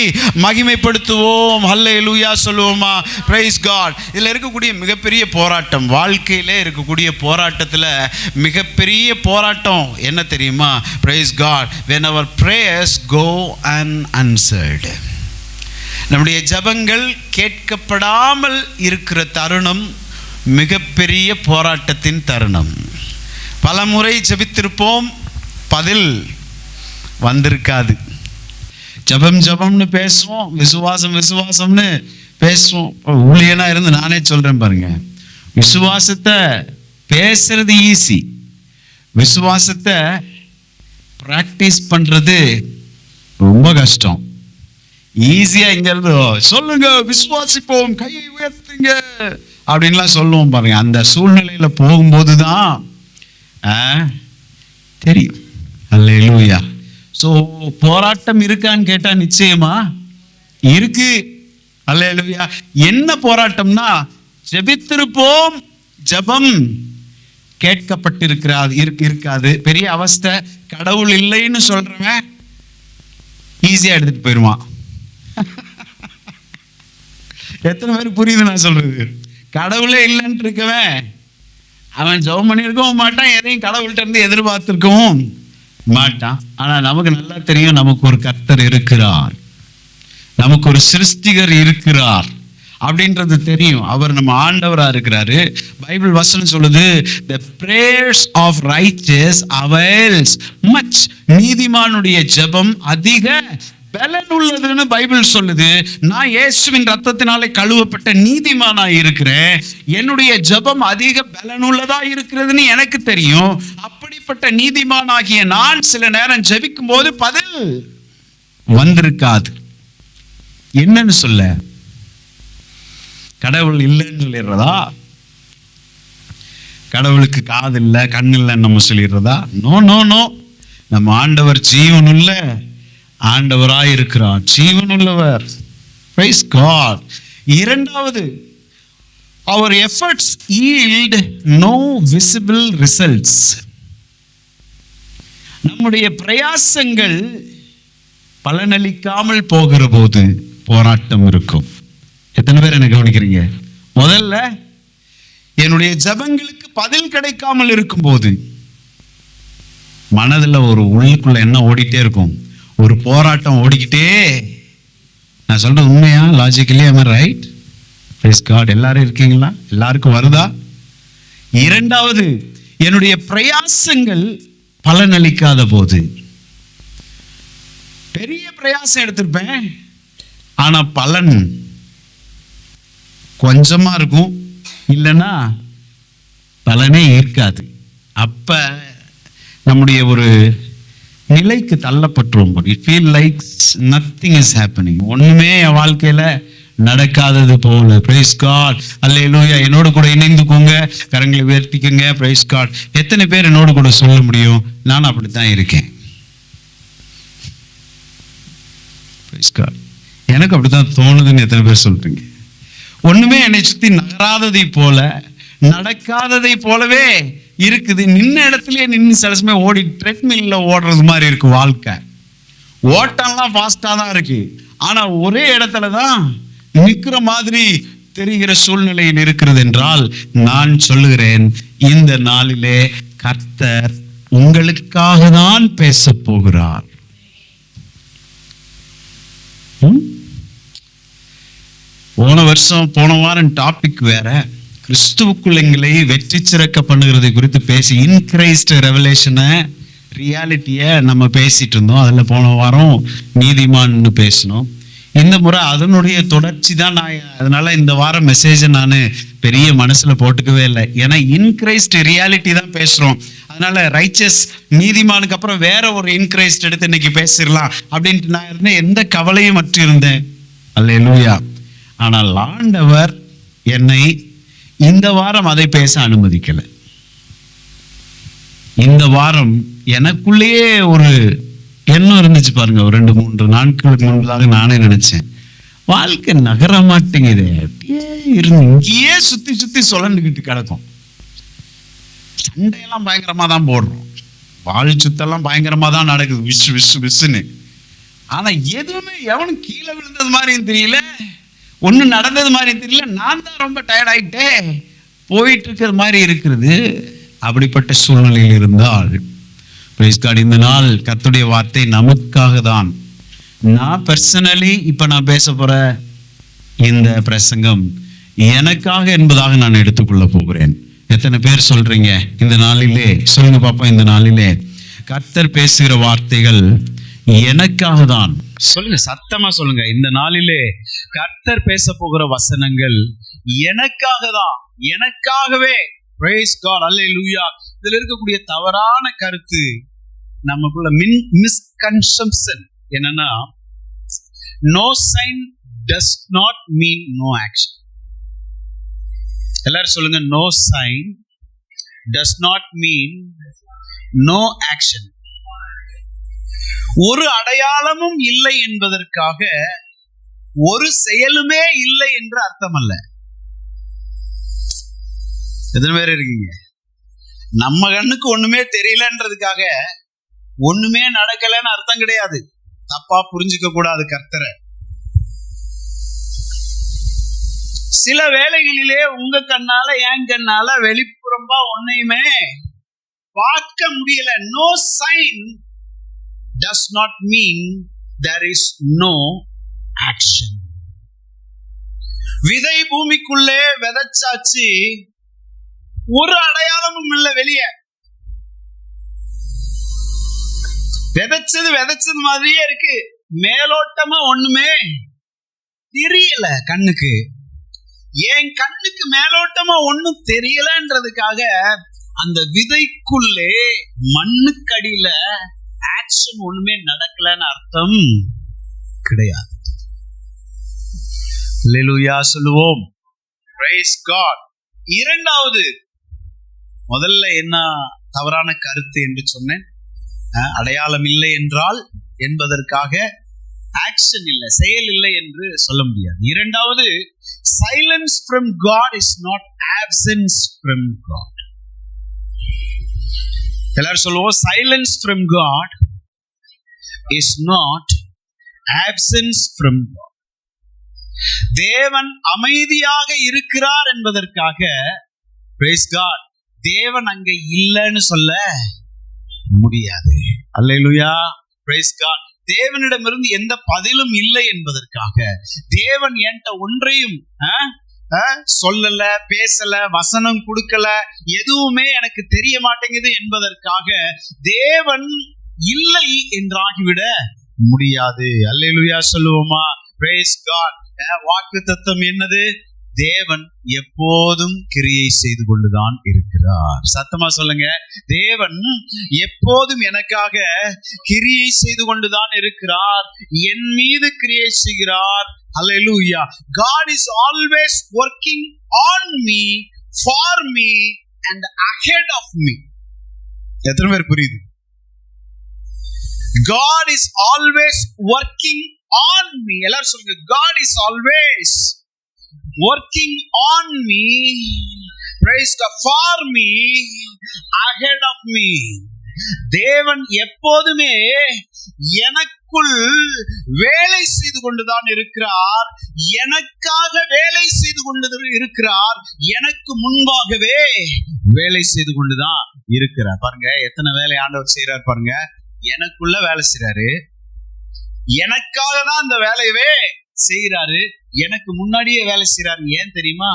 மகிமைப்படுத்துவோம். ஹல்லேலூயா சொல்லுவோமா? Praise God. இதில் இருக்கக்கூடிய மிகப்பெரிய போராட்டம், வாழ்க்கையிலே இருக்கக்கூடிய போராட்டத்தில் மிகப்பெரிய போராட்டம் என்ன தெரியுமா? Praise God. when our prayers go unanswered, நம்முடைய ஜெபங்கள் கேட்கப்படாமல் இருக்கிற தருணம் மிகப்பெரிய போராட்டத்தின் தருணம். பல முறை ஜெபித்திருப்போம், பதில் வந்திருக்காது. ஜபம்னு பேசுவோம், விசுவாசம்னு பேசுவோம். ஊழியனா இருந்து நானே சொல்றேன் பாருங்க, விசுவாசத்தை பேசுறது ஈஸி, விசுவாசத்தை பிராக்டிஸ் பண்றது ரொம்ப கஷ்டம். ஈஸியா இங்க இருந்து சொல்லுங்க விசுவாசிப்போம், கையை உயர்த்துங்க அப்படின்லாம் சொல்லுவோம் பாருங்க. அந்த சூழ்நிலையில போகும்போதுதான் தெரியும். அல்லேலூயா. ஸோ போராட்டம் இருக்கான்னு கேட்டா நிச்சயமா இருக்கு. அல்லேலூயா. என்ன போராட்டம்னா, ஜெபித்திருப்போம், ஜெபம் இருக்காது. பெரிய அவஸ்தை. கடவுள் இல்லைன்னு சொல்றவன் ஈஸியா எடுத்துட்டு போயிருவான். எத்தனை பேருக்கு புரியுது நான் சொல்றது? கடவுளே இல்லைன்னு இருக்கவன் அவன் ஜெபம் பண்ணியிருக்கவும் மாட்டான், எதையும் கடவுள்கிட்ட இருந்து எதிர்பார்த்திருக்கவும் மாட்டான். ஆனா நமக்கு நல்லா தெரியும், நமக்கு ஒரு கர்த்தர் இருக்கிறார், நமக்கு ஒரு சிருஷ்டிகர் இருக்கிறார் அப்படின்றது தெரியும். அவர் நம்ம ஆண்டவரா இருக்கிறாரு. பைபிள் வசனம் சொல்லுது, the prayers of righteous avails much. நீதிமானுடைய ஜெபம் அதிக பலன் உள்ளதுன்னு பைபிள் சொல்லுது. நான் இயேசுவின் ரத்தத்தினாலே கழுவப்பட்ட நீதிமானா இருக்கிறேன், என்னுடைய ஜெபம் அதிக பலனுள்ளதா இருக்கிறதுன்னு எனக்கு தெரியும். அப்படிப்பட்ட நீதிமானாகிய நான் சில நேரம் ஜெபிக்கும் போது பதில் வந்திருக்காது. என்னன்னு சொல்ல? கடவுள் இல்லைன்னு சொல்லிடுறதா? கடவுளுக்கு காது இல்லை கண் இல்லைன்னு நம்ம சொல்லிடுறதா? No no no. நம்ம ஆண்டவர் ஜீவனுள்ள ஆண்டவராய் இருக்கிறார், ஜீவனுள்ளவர். Praise God. இரண்டாவது, our efforts yield no visible results. நம்முடைய பிரயாசங்கள் பலனளிக்காமல் போகிற போது போராட்டம் இருக்கும். எத்தனை பேர் என்ன கவனிக்கிறீங்க? முதல்ல என்னுடைய ஜெபங்களுக்கு பதில் கிடைக்காமல் இருக்கும் போது மனதில் ஒரு உள்ளுக்குள்ள என்ன ஓடிட்டே இருக்கும், ஒரு போராட்டம் ஓடிக்கிட்டே. நான் சொல்றது உண்மையா? Logically am I right? Praise God. எல்லாரும் இருக்கீங்களா? எல்லாருக்கும் வருதா? இரண்டாவது, என்னுடைய பிரயாசங்கள் பலனளிக்காத போது. பெரிய பிரயாசம் எடுத்திருப்பேன், ஆனா பலன் கொஞ்சமா இருக்கும், இல்லைன்னா பலனே இருக்காது. அப்ப நம்முடைய ஒரு நிலைக்கு தள்ளப்பட்டுரும். It feel like nothing is happening. ஒண்ணுமே என் வாழ்க்கையில நடக்காதது போல. Praise God. அல்லேலூயா. என்னோடு கூட இணைந்துக்கோங்க, கரங்களை உயர்த்திக்கோங்க. Price God. எத்தனை பேர் என்னோடு கூட சொல்ல முடியும், நான் அப்படித்தான் இருக்கேன்? Praise God. எனக்கு அப்படித்தான் தோணுதுன்னு எத்தனை பேர் சொல்றீங்க? ஒண்ணுமே என்னை சுத்தி நகராததை போல, நடக்காததை போலவே இருக்குது. நின்ன இடத்துலயே நின்று சில சமயம் ஓடி ட்ரெட்மில்ல ஓடுறது மாதிரி இருக்கு வாழ்க்கை. ஓட்டம்லாம் ஃபாஸ்டா தான் இருக்கு, ஆனா ஒரே இடத்துல தான் நிக்கிற மாதிரி தெரிகிற சூழ்நிலையில் இருக்கிறது என்றால், நான் சொல்லுகிறேன், இந்த நாளிலே கர்த்தர் உங்களுக்காக தான் பேச போகிறார். போன வாரம் டாபிக் வேற, கிறிஸ்துவுக்குள்ளங்களை வெற்றி சிறக்க பண்ணுகிறது குறித்து பேசி இன் கிரைஸ்ட் ரெவலேஷனை ரியாலிட்டியை நம்ம பேசிட்டு இருந்தோம். அதில் போன வாரம் நீதிமான்னு பேசணும். இந்த முறை அதனுடைய தொடர்ச்சி தான். அதனால இந்த வாரம் மெசேஜை நான் பெரிய மனசுல போட்டுக்கவே இல்லை. ஏன்னா இன் கிரைஸ்ட் ரியாலிட்டி தான் பேசுறோம். அதனால ரைச்சஸ் நீதிமானுக்கு அப்புறம் வேற ஒரு இன் கிரைஸ்ட் எடுத்து இன்னைக்கு பேசிடலாம் அப்படின்ட்டு நான் இருந்தேன். எந்த கவலையும் மற்ற இருந்தேன். அல்லேலூயா. ஆனால் ஆண்டவர் என்னை இந்த வாரம் அதை பேச அனுமதிக்கலை. இந்த வாரம் எனக்குள்ளேயே ஒரு எண்ணம் இருந்துச்சு பாருங்க. ஒரு 2-3 நாட்களுக்கு முன்பதாக நானே நினைச்சேன், வாழ்க்கை நகர மாட்டேங்குது, அப்படியே இருந்து இங்கேயே சுத்தி சுத்தி சுழண்டுக்கிட்டு கிடக்கும். சண்டையெல்லாம் பயங்கரமா தான் போடுறோம், வாழ் சுத்தெல்லாம் பயங்கரமா தான் நடக்குது, விசுன்னு. ஆனா எதுவுமே எவனும் கீழே விழுந்தது மாதிரியும் தெரியல, ஒண்ணு நடந்தது மாதிரியும் தெரியல. நான் தான் ரொம்ப டயர்ட் ஆயிட்டே போயிட்டு இருக்கிற மாதிரி இருக்கிறது. அப்படிப்பட்ட சூழ்நிலையில் இருந்தால் இந்த நாள் கர்த்தருடைய வார்த்தை நமக்காக தான். நான் பர்சனலி இப்ப நான் பேச போற இந்த பிரசங்கம் எனக்காக என்பதாக நான் எடுத்துக்கொள்ள போகிறேன். எத்தனை பேர் சொல்றீங்க இந்த நாளிலே? சொல்லுங்க பாப்பா. இந்த நாளிலே கர்த்தர் பேசுகிற வார்த்தைகள் எனக்காக தான். சொல்லுங்க, சத்தமா சொல்லுங்க. இந்த நாளிலே கர்த்தர் பேச போகிற வசனங்கள் எனக்காக தான், எனக்காகவே. Praise God. Hallelujah. இதுல இருக்கக்கூடிய தவறான கருத்து, நமக்குள்ள மிஸ்கன்செப்ஷன் என்னன்னா, no sign does not mean no action. எல்லாரும் சொல்லுங்க, no sign does not mean no action. ஒரு அடையாளமும் இல்லை என்பதற்காக ஒரு செயலுமே இல்லை என்று அர்த்தம் அல்ல. எத்தனை பேர் இருக்கீங்க? நம்ம கண்ணுக்கு ஒண்ணுமே தெரியலன்றதுக்காக ஒண்ணுமே நடக்கலன்னு அர்த்தம் கிடையாது. தப்பா புரிஞ்சுக்க கூடாது கர்த்தரை. சில வேளைகளிலே உங்க கண்ணால என் கண்ணால வெளிப்புறம்பா ஒன்னையுமே பார்க்க முடியல. No sign does not mean there is no action. விதை பூமிக்குள்ளே விதைச்சாச்சு, ஒரு அடையாளமும் இல்லை வெளியே. விதைச்சது மாதிரியே இருக்கு, மேலோட்டமா ஒண்ணுமே தெரியல கண்ணுக்கு. என் கண்ணுக்கு மேலோட்டமா ஒண்ணும் தெரியலன்றதுக்காக அந்த விதைக்குள்ளே மண்ணுக்கடியில ஆக்ஷன் ஒண்ணுமே நடக்கலன்னு அர்த்தம் கிடையாது. அல்லேலூயா சொல்லுவோம். Praise God. இரண்டாவது, முதல்ல என்ன தவறான கருத்து என்று சொன்னேன்? அடையாளம் இல்லை என்றால் என்பதற்காக ஆக்ஷன் இல்லை, செயல் இல்லை என்று சொல்ல முடியாது. இரண்டாவது, silence from God is not absence from God. எல்லாரும் சொல்லுவோம், silence from God is not absence from God. தேவன் அமைதியாக இருக்கிறார் என்பதற்காக praise God, தேவன் அங்க இல்லைன்னு சொல்ல முடியாது. அல்லேலூயா, praise God. தேவனிடமிருந்து எந்த பதிலும் இல்லை என்பதற்காக, தேவன் என்கிட்ட ஒன்றையும் சொல்லல, பேசல, வசனம் கொடுக்கல, எதுவுமே எனக்கு தெரிய மாட்டேங்குது என்பதற்காக தேவன் இல்லை என்றாகிவிட முடியாது. அல்லேலூயா சொல்லுவோமா? praise God. வாக்குத்தத்தம் என்னது? தேவன் எப்போதும் கிரியை செய்து கொண்டுதான் இருக்கிறார். சத்தமா சொல்லுங்க, தேவன் எப்போதும் எனக்காக கிரியை செய்து கொண்டுதான் இருக்கிறார், என் மீது கிரியை செய்கிறார். Hallelujah. God is always working on me, for me and ahead of me. எத்தனை பேர் புரியுது? God is always working on me. எல்லாரும் சொல்லுங்க, God is always working on me, praise God, for me, ahead of me. தேவன் எப்போதுமே எனக்குள் வேலை செய்து கொண்டுதான் இருக்கிறார், எனக்காக வேலை செய்து கொண்டு இருக்கிறார், எனக்கு முன்பாகவே வேலை செய்து கொண்டுதான் இருக்கிறார். பாருங்க எத்தனை வேலை ஆண்டவர் செய்யறார் பாருங்க. எனக்குள்ள வேலை செய்யறாரு, எனக்காக தான் அந்த வேலையவே செய்யறாரு, எனக்கு முன்னாடியே வேலை செய்யறாரு. ஏன் தெரியுமா?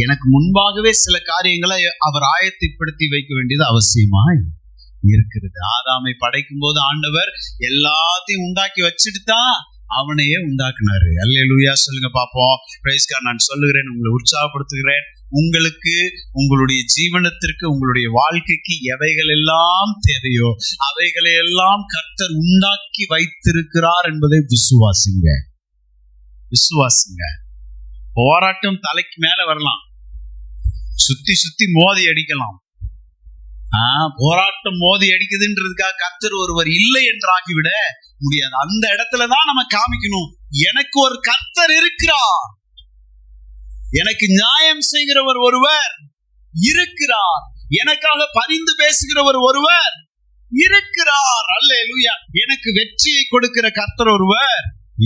எனக்கு முன்பாகவே சில காரியங்களை அவர் ஆயத்தப்படுத்தி வைக்க வேண்டியது அவசியமாய் இருக்கிறது. ஆதாமை படைக்கும் போது ஆண்டவர் எல்லாத்தையும் உண்டாக்கி வச்சுட்டு தான் அவனையே உண்டாக்குனாரு. அல்லேலூயா சொல்லுங்க பாப்போம். Praise God. நான் சொல்லுகிறேன், உங்களை உற்சாகப்படுத்துகிறேன், உங்களுக்கு உங்களுடைய ஜீவனத்திற்கு உங்களுடைய வாழ்க்கைக்கு எவைகள் எல்லாம் தேவையோ அவைகளை எல்லாம் கர்த்தர் உண்டாக்கி வைத்திருக்கிறார் என்பதை விசுவாசிங்க. விசுவாசிங்க. போராட்டம் தலைக்கு மேல வரலாம், சுத்தி சுத்தி மோதி அடிக்கலாம். போராட்டம் மோதி அடிக்குதுன்றதுக்காக கர்த்தர் ஒருவர் இல்லை என்று ஆகிவிட முடியாது. அந்த இடத்துலதான் நம்ம காமிக்கணும், எனக்கு ஒரு கர்த்தர் இருக்கிறார், எனக்கு நியாயம் செய்கிறவர் ஒருவர் இருக்கிறார், எனக்காக பரிந்து பேசுகிறவர் ஒருவர் இருக்கிறார். அல்லேலூயா. எனக்கு வெற்றியை கொடுக்கிற கர்த்தர் ஒருவர்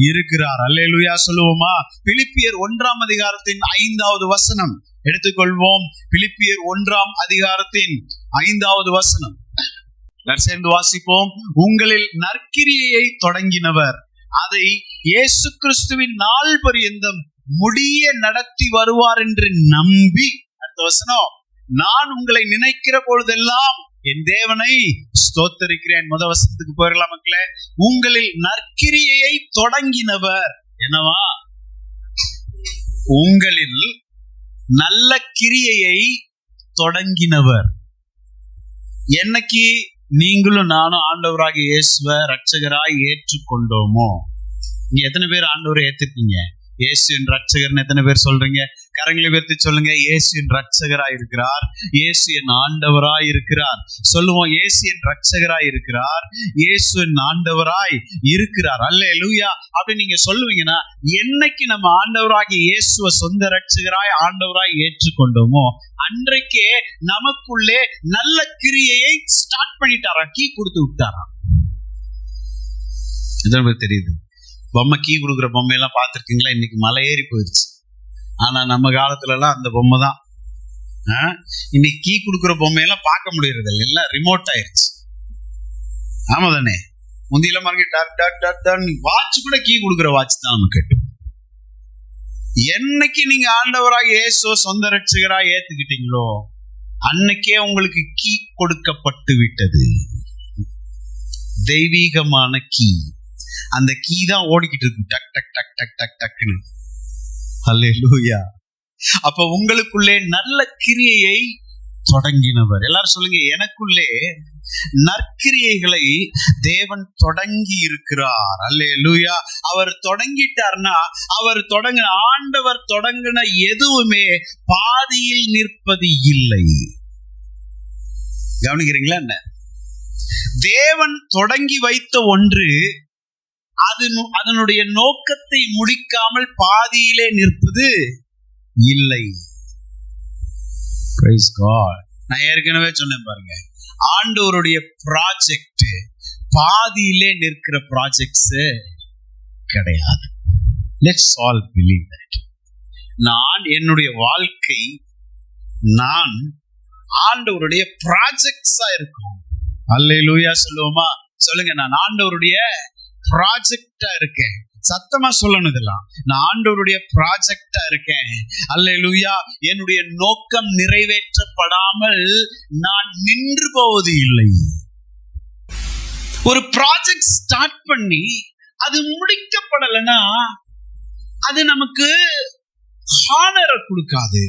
இருக்கிறார். அல்லேலூயா சொல்லுவோமா? பிலிப்பியர் 1ஆம் அதிகாரத்தின் 5வது வசனம் எடுத்துக்கொள்வோம். பிலிப்பியர் 1ஆம் அதிகாரத்தின் 5வது வசனம் சேர்ந்து வாசிப்போம். உங்களில் நற்கிரியையை தொடங்கினவர் அதை இயேசு கிறிஸ்துவின் நாள் பரியந்தம் முடிய நடத்தி வருவார் என்று நம்பி, அடுத்த வசனம், நான் உங்களை நினைக்கிற பொழுதெல்லாம் என் தேவனை ஸ்தோத்தரிக்கிறேன். முதல் வசனத்துக்கு போயிடலாம் மக்களே. உங்களில் நற்கிரியையை தொடங்கினவர் என்னவா? உங்களில் நல்ல கிரியையை தொடங்கினவர். என்னைக்கு நீங்களும் நானும் ஆண்டவராகிய இயேசுவை ரட்சகராய் ஏற்றுக்கொண்டோமோ, நீங்க எத்தனை பேர் ஆண்டவரை ஏத்துக்கீங்க? இயேசுவின் ரட்சகர்னு எத்தனை பேர் சொல்றீங்க? கரங்களை உயர்த்தி சொல்லுங்க. இயேசுவின் ரட்சகராய் இருக்கிறார், இயேசு என் ஆண்டவராய் இருக்கிறார். சொல்லுவோம், இயேசு என் ரட்சகராய் இருக்கிறார், இயேசு என் ஆண்டவராய் இருக்கிறார். அல்லேலூயா. அப்படி நீங்க சொல்லுவீங்கன்னா, என்னைக்கு நம்ம ஆண்டவராகிய இயேசுவை சொந்த ரட்சகராய் ஆண்டவராய் ஏற்றுக்கொண்டோமோ அன்றைக்கே நமக்குள்ளே நல்ல கிரியையை ஸ்டார்ட் பண்ணிட்டாரா, கீ கொடுத்து விட்டாரா? இதுதான் தெரியுது. பொம்மை கீ கொடுக்குற பொம்மையெல்லாம் பார்த்துருக்கீங்களா? இன்னைக்கு மலை ஏறி போயிடுச்சு. ஆனா நம்ம காலத்துல எல்லாம் அந்த பொம்மை தான். இன்னைக்கு கீ கொடுக்குற பொம்மையெல்லாம் பார்க்க முடியறது இல்லை, எல்லாம் ரிமோட் ஆயிருச்சு. ஆமா தானே? முந்தியில மாதிரி வாட்ச் கூட கீ கொடுக்குற வாட்ச் தான் நம்ம கேட்டோம். என்னைக்கு நீங்க ஆண்டவராக இயேசு சொந்த ரட்சகராக ஏத்துக்கிட்டீங்களோ அன்னைக்கே உங்களுக்கு கீ கொடுக்கப்பட்டு விட்டது. தெய்வீகமான கீ. அந்த கீ தான் ஓடிக்கிட்டு இருக்கு, டக் டக் டக் டக் டக் டக்குன்னு. அல்லேலூயா. அப்ப உங்களுக்குள்ளே நல்ல கிரியையை தொடங்கினவர். எல்லாரும் சொல்லுங்க, எனக்குள்ளே நற்கிரியைகளை தேவன் தொடங்கி இருக்கிறார். அல்லேலூயா. அவர் தொடங்கிட்டார்னா, அவர் ஆண்டவர் தொடங்கின எதுவுமே பாதியில் நிற்பது இல்லை. கவனிக்கிறீங்களா? என்ன தேவன் தொடங்கி வைத்த ஒன்று அதனுடைய நோக்கத்தை முடிக்காமல் பாதியிலே நிற்பது இல்லை. Praise God. நான் ஏற்கனவே சொன்னேன் பாருங்க, ஆண்டவருடைய ப்ராஜெக்ட் பாதியிலே நிற்கிற ப்ராஜெக்ட்ஸ் கிடையாது. Let's all believe that. நான் என்னுடைய வாழ்க்கை நான் ஆண்டவருடைய ப்ராஜெக்ட்ஸா இருக்கும். அல்லேலூயா சொல்லுவோமா? சொல்லுங்க, நான் ஆண்டவருடைய ப்ராஜெக்டா இருக்கேன். சத்தமா சொல்லணும் இதெல்லாம். நான் ஆண்டவருடைய ப்ராஜெக்டா இருக்கேன். அல்லேலூயா. என்னுடைய நோக்கம் நிறைவேற்றப்படாமல் நான் நின்று போவது இல்லை. ஒரு ப்ராஜெக்ட் ஸ்டார்ட் பண்ணி அது முடிக்கப்படலைன்னா அது நமக்கு ஹானரை கொடுக்காது.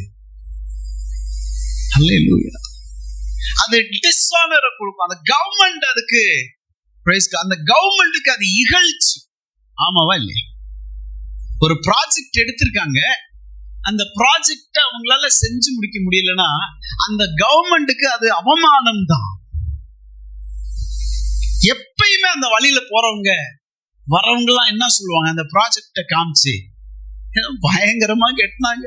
அல்லேலூயா. அது டிஸ்ஆனரை கொடுக்கும். அந்த கவர்மெண்ட் அதுக்கு அந்த கவர்மெண்ட்டுக்கு அது இகழ்ச்சி. ஆமாவா இல்லையா? ஒரு ப்ராஜெக்ட் எடுத்திருக்காங்க, அந்த ப்ராஜெக்ட் அவங்களால செஞ்சு முடிக்க முடியலன்னா அந்த கவர்மெண்ட்டுக்கு அது அவமானம் தான். எப்பயுமே அந்த வழியில போறவங்க வரவங்க எல்லாம் என்ன சொல்லுவாங்க? அந்த ப்ராஜெக்ட காமிச்சு பயங்கரமா கெட்டினாங்க.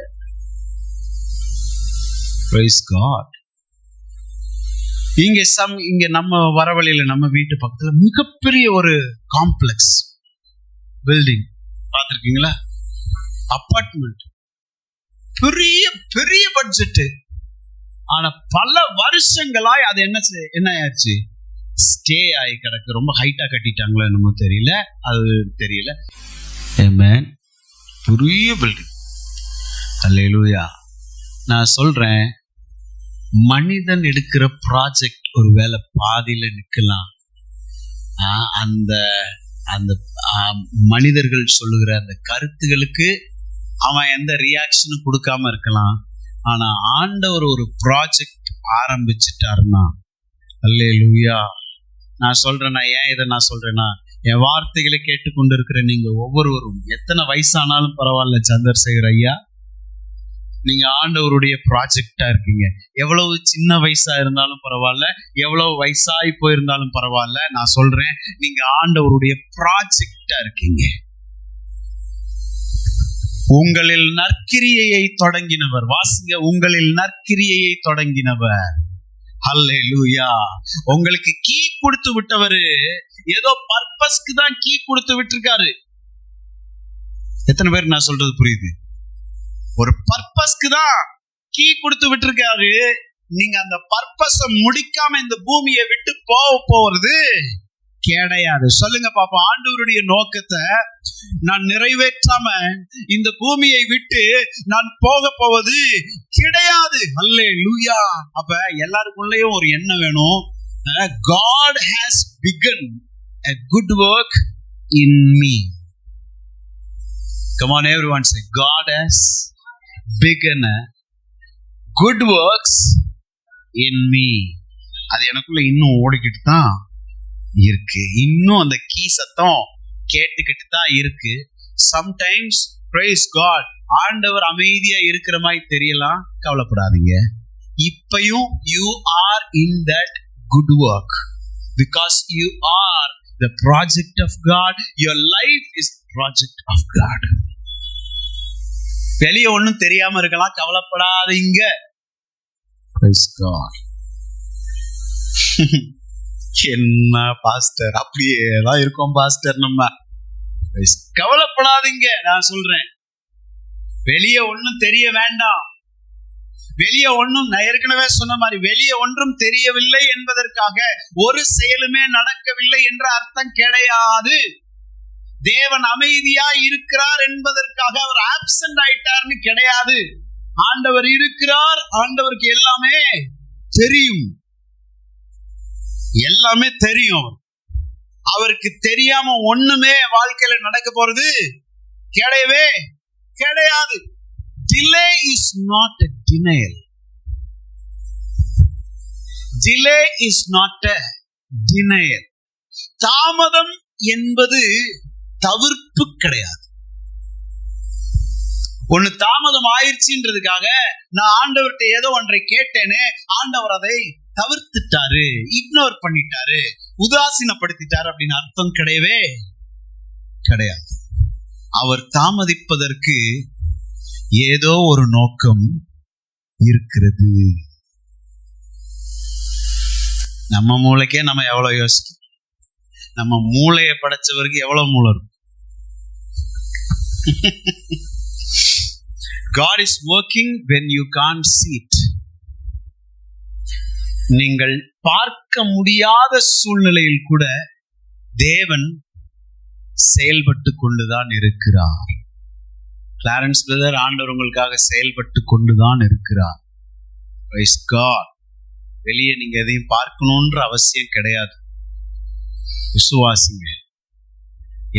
Praise God. இங்க நம்ம வரவழியில நம்ம வீட்டு பக்கத்துல மிகப்பெரிய ஒரு காம்ப்ளெக்ஸ் பில்டிங் பார்த்திருக்கீங்களா? அபார்ட்மெண்ட், பெரிய பெரிய பட்ஜெட். ஆனா பல வருஷங்களாய் அது என்ன ஆச்சு, ஸ்டே ஆகி கிடக்கு. ரொம்ப ஹைட்டா கட்டிட்டாங்களோ என்னமோ தெரியல, அது தெரியல. ஆமென். பெரிய பில்டிங். அல்லேலூயா. நான் சொல்றேன், மனிதன் எடுக்கிற ப்ராஜெக்ட் ஒரு வேளை பாதியில நிக்கலாம். அந்த அந்த மனிதர்கள் சொல்லுகிற அந்த கருத்துகளுக்கு அவன் எந்த ரியாக்ஷனும் கொடுக்காம இருக்கலாம். ஆனா ஆண்டவர் ஒரு ப்ராஜெக்ட் ஆரம்பிச்சுட்டாருன்னா, அல்லேலூயா. நான் சொல்றேன்னா, ஏன் இதை நான் சொல்றேன்னா, என் வார்த்தைகளை கேட்டுக்கொண்டு இருக்கிற நீங்க ஒவ்வொருவரும் எத்தனை வயசானாலும் பரவாயில்ல, சந்திரசேகர் ஐயா, நீங்க ஆண்டவருடைய ப்ராஜெக்டா இருக்கீங்க. எவ்வளவு சின்ன வயசா இருந்தாலும் பரவாயில்ல, எவ்வளவு வயசாகி போயிருந்தாலும் பரவாயில்ல, நான் சொல்றேன், நீங்க ஆண்டவருடைய ப்ராஜெக்டா இருக்கீங்க. உங்களில் நற்கிரியையை தொடங்கினவர், வாசிங்க, உங்களில் நற்கிரியையை தொடங்கினவர். ஹல்லேலூயா. உங்களுக்கு கீ கொடுத்து விட்டவரு ஏதோ பர்பஸ்க்கு தான் கீ கொடுத்து விட்டுருக்காரு. எத்தனை பேர் நான் சொல்றது புரியுது? ஒரு பர்பஸ்க்கு தான் கீ கொடுத்து விட்டுருக்காரு. நீங்க அந்த பர்பஸ முடிக்காம இந்த பூமியை விட்டு போறது கிடையாது. சொல்லுங்க பாப்பா, ஆண்டவருடைய நோக்கத்தை நான் நிறைவேற்றாம இந்த பூமியை விட்டு நான் போவது கிடையாது. அல்லேலூயா. அப்ப எல்லாருக்குள்ளேயும் ஒரு எண்ணம் வேணும். God has begun a good work in me. Come on everyone, say God has begun a good works in me. அது எனக்குள்ள இன்னும் ஓடிக்கிட்டு தான் இருக்கு. இன்னும் அந்த கீ சத்தம் கேட்டுக்கிட்டு தான் இருக்கு. சம்டைம்ஸ் praise God, ஆண்டவர் அமைதியா இருக்கிற மாதிரி தெரியலாம். கவலைப்படாதீங்க. இப்பயும் you are in that good work because you are the project of God. Your life is the project of God. வெளியே ஒண்ணும் தெரியாம இருக்கலாம், கவலைப்படாதீங்க. Praise God. என்ன பாஸ்டர், அப்படியே தான் இருக்கும் பாஸ்டர். நம்ம கவலைப்படாதீங்க. நான் சொல்றேன், வெளியே ஒண்ணும் தெரிய வேண்டாம். வெளியே ஒன்றும், நான் ஏற்கனவே சொன்ன மாதிரி, வெளியே ஒன்றும் தெரியவில்லை என்பதற்காக ஒரு செயலுமே நடக்கவில்லை என்ற அர்த்தம் கிடையாது. தேவன் அமைதியா இருக்கிறார் என்பதற்காக அவர் ஆப்சென்ட் ஆயிட்டார்னு கிடையாது. ஆண்டவர் இருக்கிறார். ஆண்டவருக்கு எல்லாமே தெரியும், எல்லாமே தெரியும். அவருக்கு தெரியாம ஒண்ணுமே வாழ்க்கையில நடக்க போறது கிடையவே கிடையாது. Delay is not a denial. Delay is not a denial. தாமதம் என்பது தவிர்ப்பு கிடையாது. ஒண்ணு தாமதம் ஆயிடுச்சுன்றதுக்காக நான் ஆண்டவர்கிட்ட ஏதோ ஒன்றை கேட்டேனே, ஆண்டவர் அதை தவிர்த்துட்டாரு, இக்னோர் பண்ணிட்டாரு, உதாசீனப்படுத்திட்டாரு அப்படின்னு அர்த்தம் கிடையவே கிடையாது. அவர் தாமதிப்பதற்கு ஏதோ ஒரு நோக்கம் இருக்கிறது. நம்ம மூளைக்கே நம்ம எவ்வளவு யோசிக்கும், நம்ம மூளையை படைச்சவருக்கு எவ்வளவு மூளை இருக்கும். God is working when you can't see it. நீங்கள் பார்க்க முடியாத சூழ்நிலையில் கூட தேவன் செயல்பட்டு கொண்டுதான் இருக்கிறார். கிளாரன்ஸ் பிரதர், ஆண்டவர் உங்களுக்காக செயல்பட்டு கொண்டுதான் இருக்கிறார். Praise God. வெளியே நீங்க எதையும் பார்க்கணும்ன்ற அவசியம் கிடையாது. விசுவாசிங்க.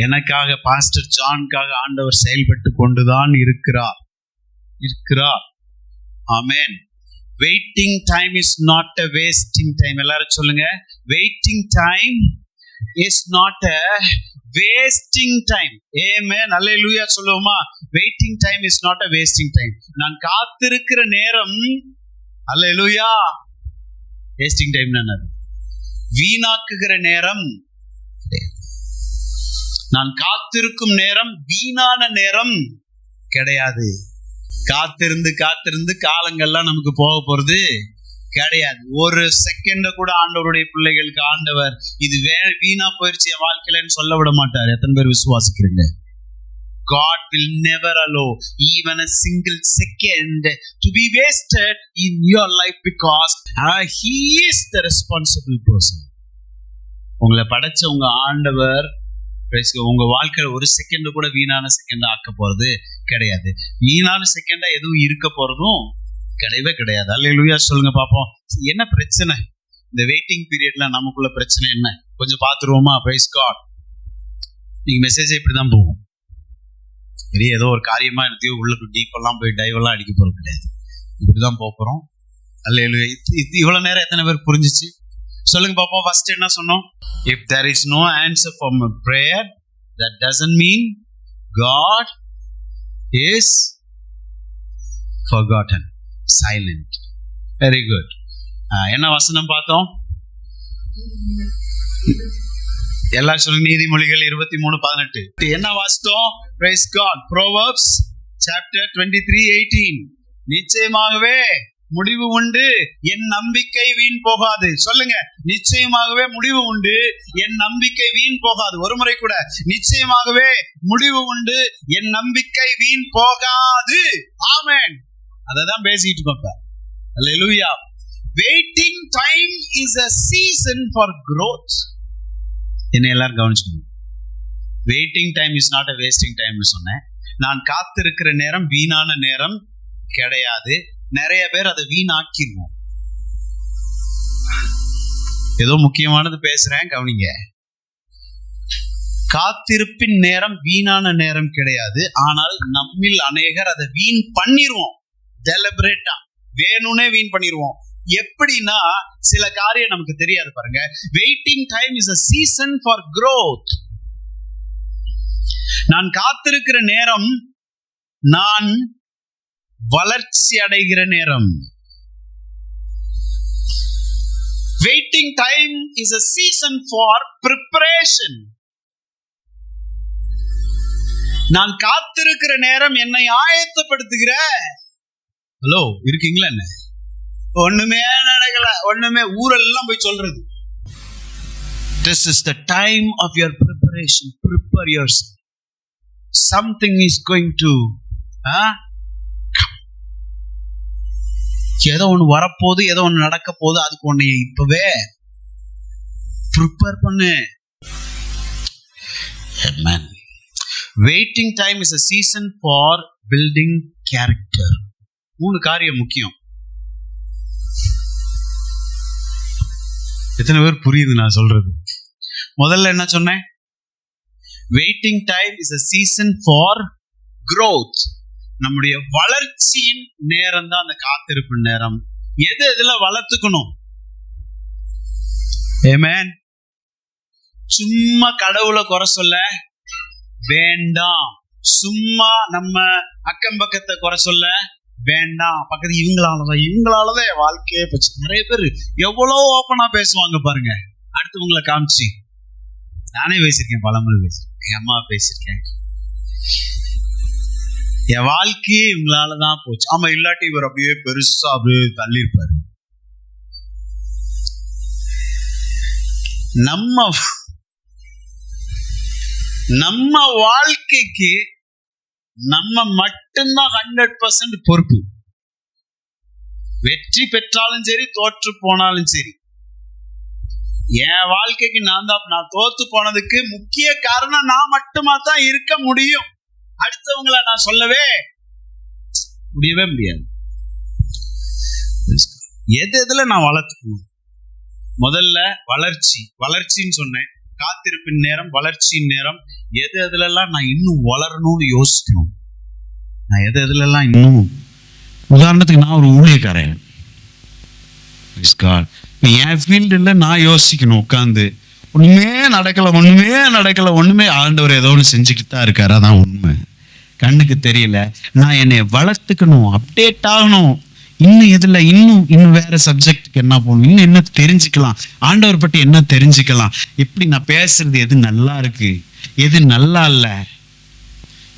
எனக்காக, பாஸ்டர் ஜான்காக ஆண்டவர் செயல்பட்டு கொண்டுதான் இருக்கிறார். ஆமென். Waiting time is not a wasting time. எல்லாரும் சொல்லுங்க, waiting time is not a wasting time. ஆமென். அல்லேலூயா சொல்லுவோமா? Waiting time is not a wasting time. நான் காத்திருக்கிற நேரம், அல்லேலூயா, wasting time என்னது? வீணாக்குகிற நேரம். நான் காத்திருக்கும் நேரம் வீணான நேரம் கிடையாது. காத்திருந்து காத்திருந்து காலங்கள்லாம் நமக்கு போக போறது கிடையாது. ஒரு செகண்ட கூட ஆண்டவருடைய பிள்ளைகளுக்கு ஆண்டவர் இது வீணா போயிருச்சு என் வாழ்க்கையிலன்னு சொல்ல விட மாட்டார். எத்தனை பேர் விசுவாசிக்கிறீங்க? God will never allow even a single second to be wasted in your life because he is the responsible person. உங்களை படைச்ச உங்க ஆண்டவர் உங்க வாழ்க்கையில ஒரு செகண்ட் கூட வீணான செகண்ட் ஆக்க போறது கிடையாது. வீணான செகண்டா எதுவும் இருக்க போறதும் கிடையவே கிடையாது. அல்லேலூயா சொல்லுங்க பாப்போம். என்ன பிரச்சனை இந்த வெயிட்டிங் பீரியட்ல? நமக்குள்ள பிரச்சனை என்ன கொஞ்சம் பாத்துருவோமா? Praise God. நீங்க மெசேஜ் இப்படிதான் போகும். பெரிய ஏதோ ஒரு காரியமா எனக்கு உள்ளுக்கு டீப்பெல்லாம் போய் டைவ் எல்லாம் அடிக்க போறது கிடையாது. இப்படிதான் போறோம். அல்லேலூயா. இவ்வளவு நேரம் எத்தனை பேர் புரிஞ்சிச்சு சொல்லுங்க பாப்போம். ஃபர்ஸ்ட் என்ன சொன்னோம்? If there is no answer for my prayer, that doesn't mean God is forgotten, silent. Very good. என்ன வசனம் பார்த்தோம்? எல்லாரும் சொல்லுங்க. நீதிமொழிகள் 23:18. என்ன வாசித்தோம்? Praise God. Proverbs chapter 23:18. நிச்சயமாகவே முடிவு உண்டு, என் நம்பிக்கை வீண் போகாது. சொல்லுங்க, நிச்சயமாகவே முடிவு உண்டு, என் நம்பிக்கை வீண் போகாது. ஒரு முறை கூட, நிச்சயமாகவே முடிவு உண்டு, என் நம்பிக்கை வீண் போகாது. ஆமென். அததான் பேசிட்டு இருப்பேன். அல்லேலூயா. Waiting time is a season for growth. என்ன எல்லாரும் கவனிச்சுக்கணும். Waiting time is not a wasting time சொன்னேன். நான் காத்திருக்கிற நேரம் வீணான நேரம் கிடையாது. நிறைய பேர் அதை வீணாக்கிடுவோம். ஏதோ முக்கியமானது பேசுறேன், கவனிங்க. காத்திருப்பின் நேரம் வீணான நேரம் கிடையாது. ஆனால் நம்மில் அநேகர் அதை வீண் பண்ணிடுவோம். டெலிபரேட்டா வேணும்னே வீண் பண்ணிடுவோம். எப்படின்னா சில காரியம் நமக்கு தெரியாது பாருங்க. Waiting time is a season for growth. நான் காத்திருக்கிற நேரம் நான் வளர்ச்சி அடைகிற நேரம். Waiting time is a season for preparation. நான் காத்திருக்கிற நேரம் என்னை ஆயத்தப்படுத்துகிற. ஹலோ, இருக்கீங்களா? என்ன ஒண்ணுமே நடக்கல, ஒண்ணுமே ஊரெல்லாம் போய் சொல்றது. This is the time of your preparation. Prepare yourself. Something is going to ஏதோ ஒன்று வரப்போகுது, ஏதோ ஒன்று நடக்க போகுது. அதுக்கு ஒன்று இப்பவே ப்ரிப்பேர் பண்ணு. Amen. Waiting time is a season for building character. 3 காரியம் முக்கியம். எத்தனை பேர் புரியுது நான் சொல்றது? முதல்ல என்ன சொன்னேன்? Waiting time is a season for growth. நம்முடைய வளர்ச்சியின் நேரம் தான் அந்த காத்திருப்பு நேரம். எதுல வளர்த்துக்கணும்? ஆமென். சும்மா கடவுளை குறை சொல்ல வேண்டாம். சும்மா நம்ம அக்கம் பக்கத்தை குறை சொல்ல வேண்டாம். பக்கத்து இவங்களாலதான் என் வாழ்க்கையே போச்சு. நிறைய பேர் எவ்வளோ ஓப்பனா பேசுவாங்க பாருங்க. அடுத்தவங்களை காமிச்சு. நானே பேசியிருக்கேன், பலமுறை பேசியிருக்கேன், என் அம்மா பேசியிருக்கேன். என் வாழ்க்கையே இவங்களாலதான் போச்சு. ஆமா, இல்லாட்டி இவர் அப்படியே பெருசா அப்படியே தள்ளி இருப்பாரு. நம்ம வாழ்க்கைக்கு நம்ம மட்டும்தான் 100% பொறுப்பு. வெற்றி பெற்றாலும் சரி, தோற்று போனாலும் சரி. என் வாழ்க்கைக்கு நான் தோத்து போனதுக்கு முக்கிய காரணம் நான் மட்டுமா தான் இருக்க முடியும். அடுத்தவங்களை நான் சொல்லவே முடியவே முடியாது. எதுல நான் வளர்த்துக்கணும்? முதல்ல வளர்ச்சின்னு சொன்னேன். காத்திருப்பின் நேரம், வளர்ச்சியின் நேரம். எதுலெல்லாம் நான் இன்னும் வளரணும்னு யோசிக்கணும். நான் எதுலெல்லாம் இன்னும், உதாரணத்துக்கு நான் ஒரு ஊழியக்காரன். என் ஃபீல்டுல நான் யோசிக்கணும் உட்காந்து. ஒண்ணுமே நடக்கல. ஆண்டவர் ஏதோ ஒன்று செஞ்சுக்கிட்டு தான் இருக்காரு. அதான் உண்மை. கண்ணுக்கு தெரியல. நான் என்னை வளர்த்துக்கணும், அப்டேட் ஆகணும். இன்னும் வேற சப்ஜெக்டுக்கு என்ன போகணும், இன்னும் என்ன தெரிஞ்சுக்கலாம், ஆண்டவர் பற்றி என்ன தெரிஞ்சுக்கலாம், எப்படி நான் பேசுறது, எது நல்லா இருக்கு, எது நல்லா இல்ல,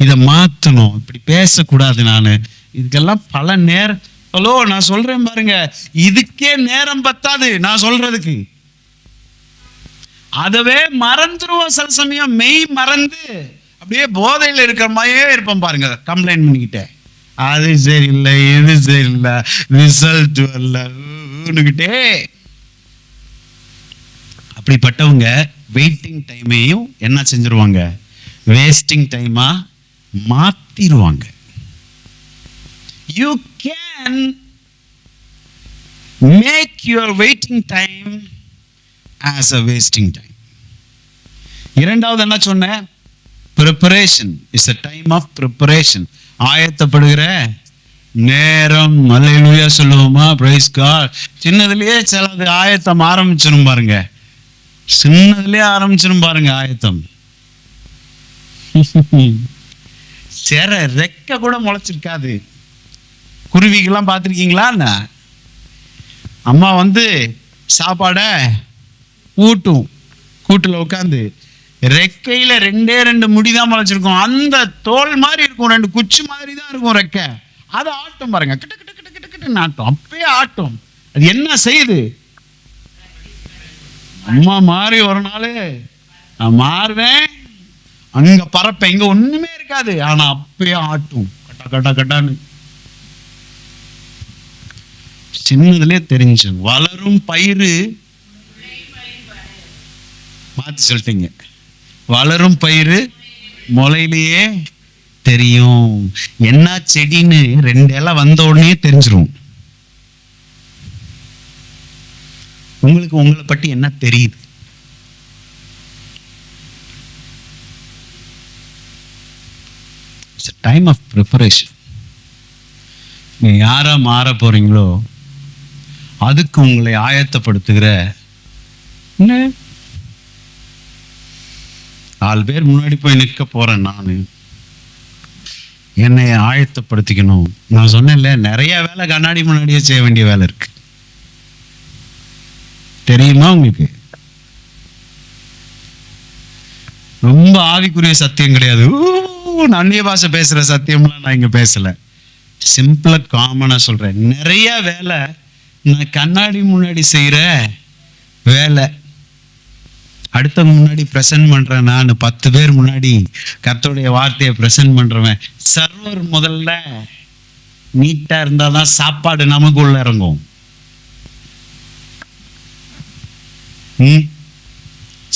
இதை மாத்தணும், இப்படி பேசக்கூடாது. நான் இதுக்கெல்லாம் ஹலோ, நான் சொல்றேன் பாருங்க, இதுக்கே நேரம் பத்தாது நான் சொல்றதுக்கு. அதவே மறந்துருவோம் சில சமயம், மெய் மறந்து அப்படியே போதையில் இருக்கிற மாதிரியே இருப்போம் பாருங்க. கம்ப்ளைண்ட் பண்ணிக்கிட்டே, அது சரியில்லை, இது சரியில்லை, ரிசல்ட் வரலன்னுக்கிட்டே. அப்படிப்பட்டவங்க வெயிட்டிங் டைமையும் என்ன செஞ்சிருவாங்க, வேஸ்டிங் டைமா மாத்திருவாங்க. You can make your waiting time as a wasting time. இரண்டாவது என்ன சொன்னேன், preparation is a time of preparation. ஆயத்தப்படுகிற நேரம். அல்லேலூயா சொல்லுவோமா? praise God. சின்னதுலயே சிலது ஆயத்தம் ஆரம்பிச்சிடும் பாருங்க, சின்னதுலயே ஆரம்பிச்சிடும் பாருங்க ஆயத்தம். சேர ரெக்க கூட முளைச்சிருக்காது. குருவிகள்லாம் பார்த்துருக்கீங்களா? அம்மா சாப்பாட ஊட்டும், கூட்டுல உட்காந்து ரெக்கையில 2 முடிதான் முளைச்சிருக்கும். அந்த தோல் மாதிரி இருக்கும், 2 குச்சி மாதிரி தான் இருக்கும் ரெக்கை. அதை ஆட்டும் பாருங்க, கிட்ட கிட்ட கிட்ட கிட்ட கிட்ட ஆட்டும், அப்பயே ஆட்டும். அது என்ன செய்யுது? அம்மா மாறி ஒரு நாள் நான் மாறுவேன், அங்க பறப்பேன், இங்க ஒண்ணுமே இருக்காது, ஆனா அப்பயே ஆட்டும் கட்டா கட்டா கட்டான்னு. சின்னதுலயே தெரிஞ்சு. வளரும் பயிறு, மாத்தி சொல்லிட்டீங்க, வளரும் பயிறு முளையிலேயே தெரியும். என்ன செடின்னு 2 இலை வந்த உடனே தெரிஞ்சிரும். உங்களுக்கு உங்களை பற்றி என்ன தெரியுது? It's a time of preparation. நீ யாரா மாற போறீங்களோ அதுக்கு உங்களை ஆயத்தப்படுத்துகிற 4 பேர் முன்னாடி போய் நிற்க போறேன், நான் என்னை ஆயத்தப்படுத்திக்கணும். நான் சொன்னேன்ல, நிறைய வேலை கண்ணாடி முன்னாடியே செய்ய வேண்டிய வேலை இருக்கு, தெரியுமா உங்களுக்கு? ரொம்ப ஆவிக்குரிய சத்தியம் கிடையாது, அந்நிய பாஷை பேசுற சத்தியம்லாம் நான் இங்க பேசல. சிம்பிளா காமனா சொல்றேன். நிறைய வேலை நான் கண்ணாடி முன்னாடி செய்யற வேலை, அடுத்தவங்க முன்னாடி பிரசன்ட் பண்றேன். நான் 10 பேர் முன்னாடி கர்த்தருடைய வார்த்தையை பிரசன்ட் பண்றவன். சர்வர் முதல்ல நீட்டா இருந்தாதான் சாப்பாடு நமக்கு உள்ள இறங்கும்.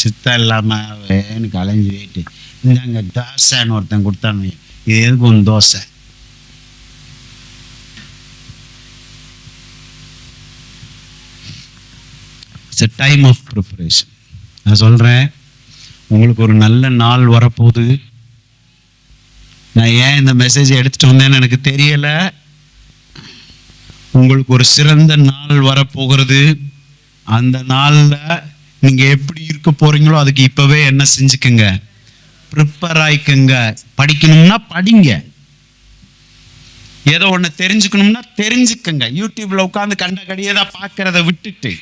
சித்தம் இல்லாம எனக்கு அலைஞ்சு போயிட்டு இந்தாங்க தோசைன்னு ஒருத்தன் கொடுத்தானு, இது எதுக்கு ஒன்று dosa? It's a time of preparation. நான் சொல்றேன், உங்களுக்கு ஒரு நல்ல நாள் வரப்போகுது. நான் ஏன் இந்த மெசேஜை எடுத்துட்டு வந்தேன்னு எனக்கு தெரியல. உங்களுக்கு ஒரு சிறந்த நாள் வரப்போகிறது. அந்த நாள்ல நீங்க எப்படி இருக்க போறீங்களோ அதுக்கு இப்பவே என்ன செஞ்சுக்குங்க, ப்ரிப்பேர் ஆயிக்குங்க. படிக்கணும்னா படிங்க, ஏதோ ஒண்ணு தெரிஞ்சுக்கணும்னா தெரிஞ்சுக்கங்க. யூடியூப்ல உட்காந்து கண்ட கடியதான் பார்க்கறத விட்டுட்டு,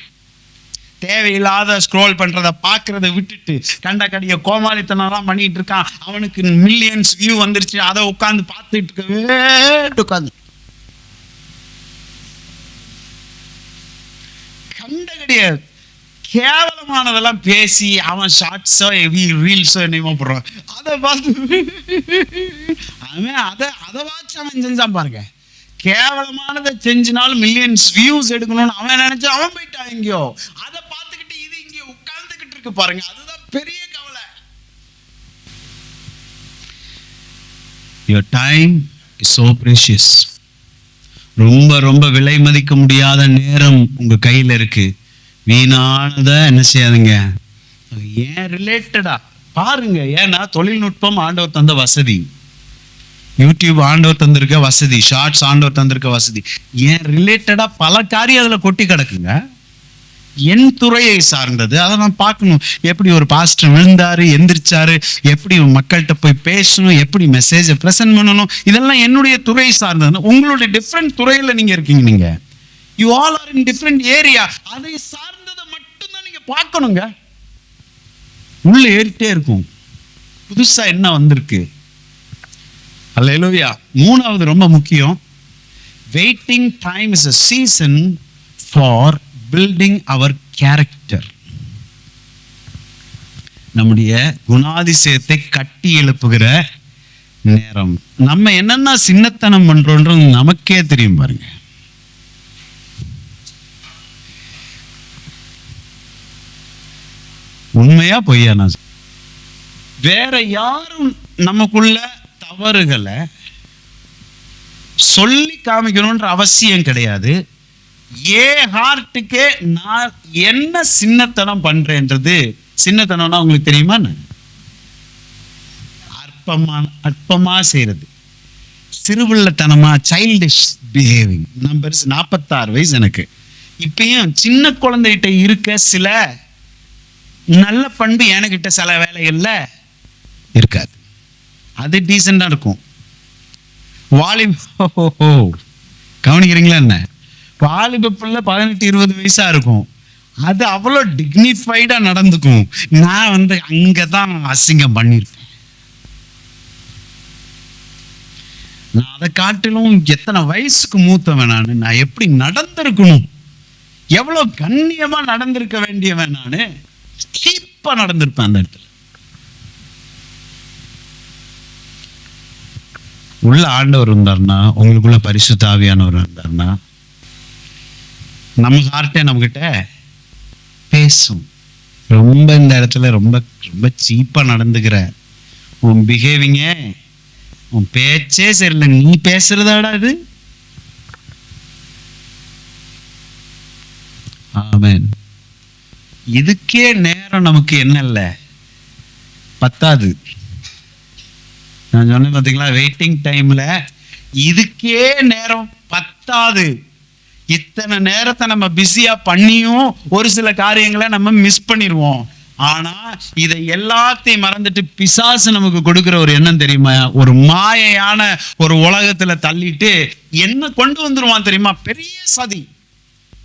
தேவையில்லாத ஸ்க்ரோல் பண்றத பார்க்கறத விட்டுட்டு, கண்ட கடிய கோமாளித்தனம்லாம் பண்ணிட்டு இருக்கான், அவனுக்கு மில்லியன்ஸ் வியூ வந்துருச்சு, அதை உட்காந்து பார்த்துட்டு இருக்கவே உட்காந்து கண்ட கடிய கேவலமானதெல்லாம் பேசி அவன் ஷார்ட்ஸோ ரீல்ஸோ என்னமோ போடுறான், அதை பார்த்து அவன் அதை வாட்சி அவன் செஞ்சான் பாருங்க. கேவலமானதை செஞ்சினாலும் மில்லியன்ஸ் வியூஸ் எடுக்கணும்னு அவன் நினைச்சு அவன் போயிட்டான் எங்கேயோ. அதை பார்த்துக்கிட்டு இது இங்கே உட்கார்ந்துகிட்டு இருக்கு பாருங்க, அதுதான் பெரிய கவலை. Your time is so precious. ரொம்ப ரொம்ப விலை மதிக்க முடியாத நேரம் உங்க கையில இருக்கு. வீணானதை என்ன செய்யாதுங்க. ஏன் ரிலேட்டடா பாருங்க. ஏன்னா தொழில்நுட்பம் ஆண்டவர் தந்த வசதி, யூடியூப் ஆண்டவர் தந்திருக்க வசதி, ஷார்ட்ஸ் ஆண்டவர் தந்திருக்க வசதி. ஏன் ரிலேட்டடா பல காரியம் அதுல கொட்டி கிடக்குங்க. என் துறையை சார்ந்தது, அதை நான் பார்க்கணும். எப்படி ஒரு பாஸ்டர் விழுந்தாரு, எந்திரிச்சாரு, எப்படி மக்கள்கிட்ட போய் பேசணும், எப்படி மெசேஜை பிரசன்ட் பண்ணணும், இதெல்லாம் என்னுடைய துறை சார்ந்தது. உங்களுடைய டிஃப்ரெண்ட் துறையில நீங்க இருக்கீங்க. நீங்க you all are in different area. அதை சார்ந்ததை மட்டும்தான் நீங்க பார்க்கணுங்க. உள்ள ஏறிட்டே இருக்கும், புதுசா என்ன வந்திருக்கு. அல்லேலூயா. 3வது ரொம்ப முக்கியம், waiting time is a season for building our character. நம்முடைய குணாதிசயத்தை கட்டி எழுப்புகிற நேரம். நம்ம என்னென்ன சின்னத்தனம் பண்றோன்றது நமக்கே தெரியும் பாருங்க. உண்மையா பொய்யா? நான் வேற யாரும் நமக்குள்ள தவறுகளை சொல்லி காமிக்கணும்ன்ற அவசியம் கிடையாது. ஹார்ட்டுக்கே நான் என்ன சின்னத்தனம் பண்றேன்றது. சின்னத்தனம்னா உங்களுக்கு தெரியுமா? அற்பமா செய்யறது, சிறுபிள்ளைத்தனமா, சைல்டிஷ் பிஹேவிங். நம்பர் 46 வயசு எனக்கு. இப்பயும் சின்ன குழந்தைகிட்ட இருக்க சில நல்ல பண்பு என்கிட்ட சில வேலைகள்ல இருக்காது. அது டீசெண்டா இருக்கும். கவனிக்கிறீங்களா என்ன? வாலிப பிள்ளை 18-20 வயசா இருக்கும். அது அவ்வளோ டிக்னிஃபைடா நடந்துக்கும். நான் அங்கதான் அசிங்கம் பண்ணிருப்பேன். நான் அதை காட்டிலும் எத்தனை வயசுக்கு மூத்தவன் நான் எப்படி நடந்திருக்கணும், எவ்வளவு கண்ணியமா நடந்திருக்க வேண்டியவன், நானு சீப்பா நடந்திருப்பேன் அந்த இடத்துல. உள்ள ஆண்டவர் இருந்தார்னா, உங்களுக்குள்ள பரிசுத்த ஆவியானவர் இருந்தார்னா, நம்ம ஹார்ட்டே நம்ம கிட்ட பேசும். ரொம்ப இந்த இடத்துல ரொம்ப ரொம்ப சீப்பா நடந்துக்கிற, உன் பிஹேவிங்க, உன் பேச்சே சரியில்லை, நீ பேசுறதாடா இது. ஆமென். இதுக்கே நேரம் நமக்கு என்ன இல்லை, பத்தாது. நான் சொன்னேன் பார்த்தீங்களா, வெயிட்டிங் டைம்ல இதுக்கே நேரம் பத்தாது. இத்தனை நேரத்தை நம்ம பிஸியா பண்ணியும் ஒரு சில காரியங்களை நம்ம மிஸ் பண்ணிடுவோம். ஆனா இதை எல்லாத்தையும் மறந்துட்டு பிசாசு நமக்கு கொடுக்கிற ஒரு எண்ணம் தெரியுமா? ஒரு மாயையான ஒரு உலகத்துல தள்ளிட்டு என்ன கொண்டு வந்துருவான் தெரியுமா? பெரிய சதி.